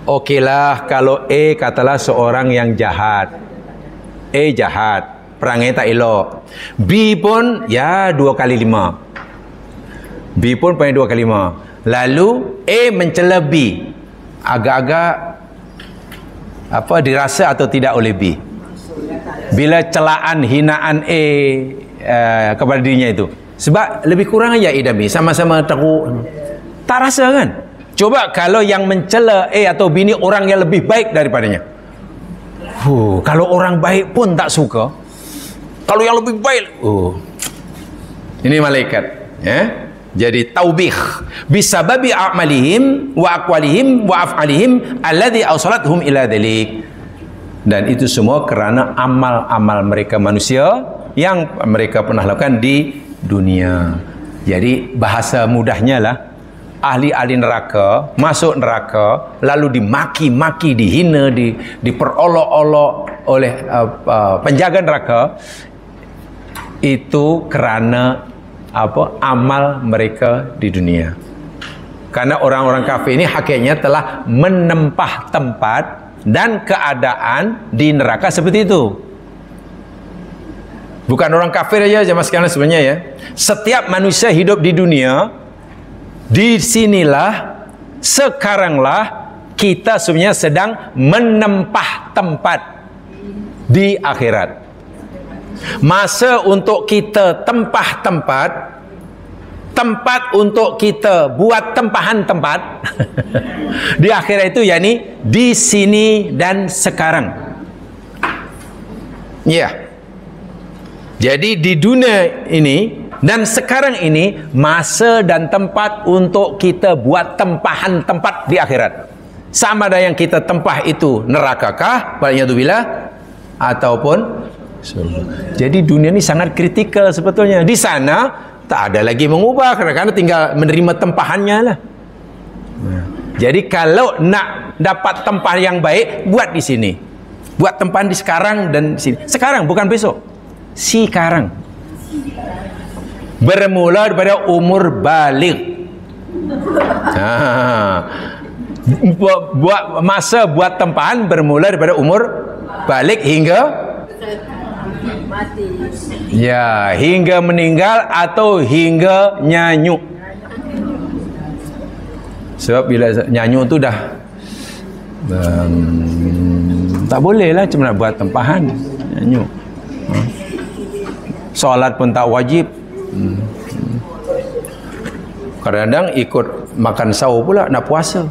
Okeylah kalau A katalah seorang yang jahat, A jahat, perangai tak elok, B pun ya 2 kali 5, B pun punya 2 kali 5, lalu A mencela B, agak-agak apa dirasa atau tidak oleh B. Bila celaan, hinaan A kepada dirinya itu, sebab lebih kurang aja A dan B sama-sama teruk, tak rasa kan? Coba kalau yang mencela A atau B ni orang yang lebih baik daripadanya, Kalau orang baik pun tak suka, kalau yang lebih baik, ini malaikat, ya. Jadi taubih bisababi a'malihim wa aqwalihim wa af'alihim alladhi awsalathum ila dhalik. Dan itu semua kerana amal-amal mereka manusia yang mereka pernah lakukan di dunia. Jadi bahasa mudahnya lah, ahli-ahli neraka masuk neraka lalu dimaki-maki, dihina, diperolok-olok oleh penjaga neraka, itu kerana amal mereka di dunia. Karena orang-orang kafir ini hakikatnya telah menempah tempat dan keadaan di neraka seperti itu. Bukan orang kafir aja jemaah sekalian sebenarnya ya. Setiap manusia hidup di dunia, di sinilah, sekaranglah kita sebenarnya sedang menempah tempat di akhirat. Masa untuk kita tempah tempat untuk kita buat tempahan tempat di akhirat itu, yakni di sini dan sekarang. Ya. Jadi di dunia ini dan sekarang ini masa dan tempat untuk kita buat tempahan tempat di akhirat. Sama ada yang kita tempah itu nerakakah, waliyadzubillah, ataupun surga. Jadi dunia ini sangat kritikal sebetulnya. Di sana tak ada lagi mengubah, karena tinggal menerima tempahannya lah. Jadi kalau nak dapat tempahan yang baik, buat di sini. Buat tempahan di sekarang dan di sini. Sekarang, bukan besok. Sekarang. Bermula daripada umur baligh. Buat tempahan bermula daripada umur baligh hingga mati. Ya, hingga meninggal atau hingga nyanyuk. Sebab bila nyanyuk tu dah tak boleh lah cuma nak buat tempahan nyanyuk. Solat pun tak wajib. Kadang-kadang ikut makan sahur pula nak puasa.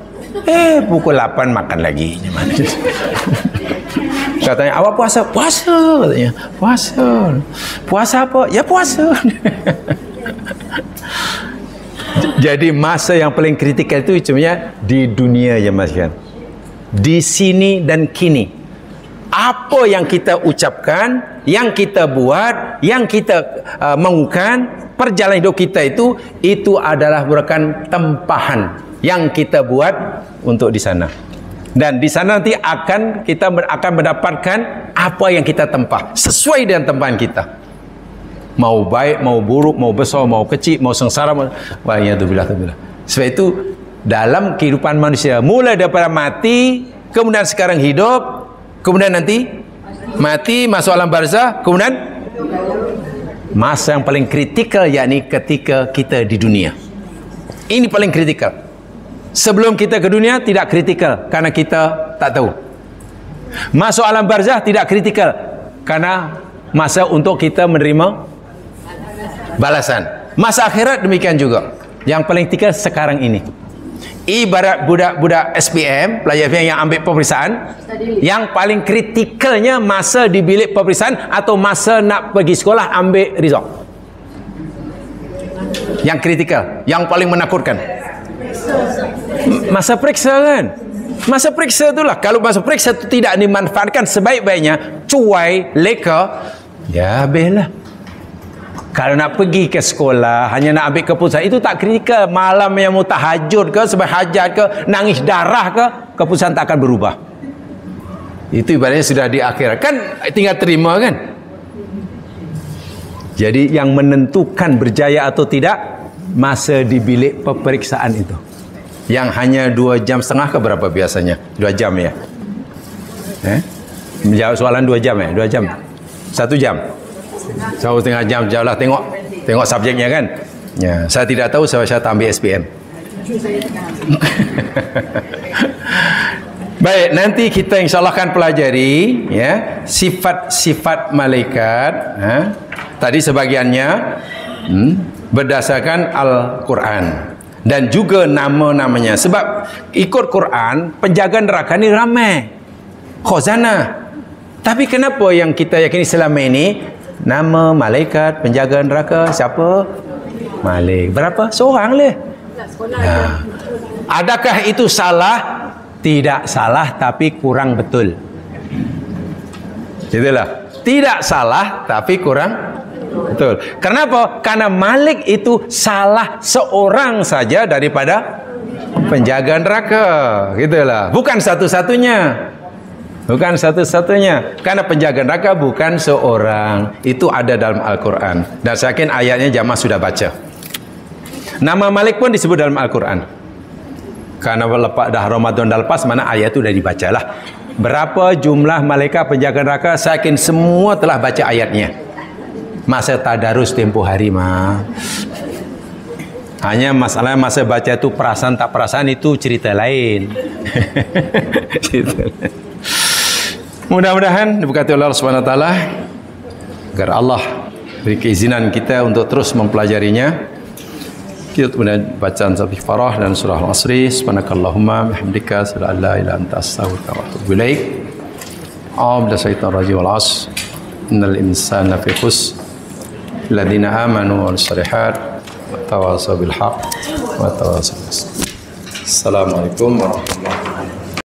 Pukul 8 makan lagi. Katanya, awak puasa? Puasa, katanya. Puasa. Puasa apa? Ya puasa. Jadi masa yang paling kritikal itu sebenarnya di dunia ya mas kan. Di sini dan kini. Apa yang kita ucapkan, yang kita buat, yang kita mengungkapkan, perjalanan hidup kita itu adalah merupakan tempahan yang kita buat untuk di sana. Dan di sana nanti kita akan mendapatkan apa yang kita tempah sesuai dengan tempahan kita. Mau baik, mau buruk, mau besar, mau kecil, mau sengsara, waliyadzubillah. Sebab itu dalam kehidupan manusia, mulai daripada mati, kemudian sekarang hidup, kemudian nanti mati, masuk alam barzah, kemudian masa yang paling kritikal, yakni ketika kita di dunia. Ini paling kritikal. Sebelum kita ke dunia tidak kritikal karena kita tak tahu. Masuk alam barzah tidak kritikal karena masa untuk kita menerima balasan. Masa akhirat demikian juga. Yang paling kritikal sekarang ini. Ibarat budak-budak SPM, pelajar SPM yang ambil peperiksaan, yang paling kritikalnya masa di bilik peperiksaan atau masa nak pergi sekolah ambil result. Yang kritikal, yang paling menakutkan. Masa periksa kan. Masa periksa itulah. Kalau masa periksa itu tidak dimanfaatkan sebaik-baiknya, cuai, leka, ya habislah. Kalau nak pergi ke sekolah, hanya nak ambil keputusan, itu tak kritikal. Malam yang mau tahajud ke, sebab hajat ke, nangis darah ke, keputusan tak akan berubah. Itu ibaratnya sudah di akhirat. Kan tinggal terima kan. Jadi yang menentukan berjaya atau tidak, masa di bilik peperiksaan itu. Yang hanya 2 jam setengah ke berapa biasanya? 2 jam ya? Menjawab soalan 2 jam ya? 2 jam? 1 jam? 1,5 jam jauh lah, tengok subjeknya kan. Ya, saya tidak tahu sebab saya tak ambil SPM. Baik, nanti kita insyaAllah akan pelajari ya, sifat-sifat malaikat. Tadi sebagiannya berdasarkan Al-Quran dan juga nama-namanya. Sebab ikut Quran, penjaga neraka ni ramai. Khazanah. Tapi kenapa yang kita yakini selama ini nama malaikat penjaga neraka siapa? Malik. Berapa? Seorang leh. Nah. Adakah itu salah? Tidak salah tapi kurang betul. Itulah. Tidak salah tapi kurang betul. Kenapa? Karena Malik itu salah seorang saja daripada penjaga neraka. Gitulah. Bukan satu-satunya. Bukan satu-satunya. Karena penjaga neraka bukan seorang. Itu ada dalam Al-Quran. Dan saya yakin ayatnya jamaah sudah baca. Nama Malik pun disebut dalam Al-Quran. Karena lepas dah Ramadan dah lepas, mana ayat itu dah dibacalah. Berapa jumlah malaikat penjaga neraka? Saya yakin semua telah baca ayatnya. Masa tadarus tempoh hari mah. Hanya masalah masa baca itu perasaan tak perasaan itu cerita lain. Mudah-mudahan diberkati oleh Allah Subhanahu wa taala agar Allah beri keizinan kita untuk terus mempelajarinya. Kita kemudian bacaan surah Al-Farah dan surah Al-Asri. Subhanakallahumma bihamdika asyhadu an la ilaha illa anta astaghfiruka wa atubu ilaik. A'udzu billahi rajim wal 'asr. Innal insana fi khusr. Alladziina aamanu wa shalihat wa tawassaw bil haqq wa tawassaw bis sabr. Assalamualaikum warahmatullahi wabarakatuh.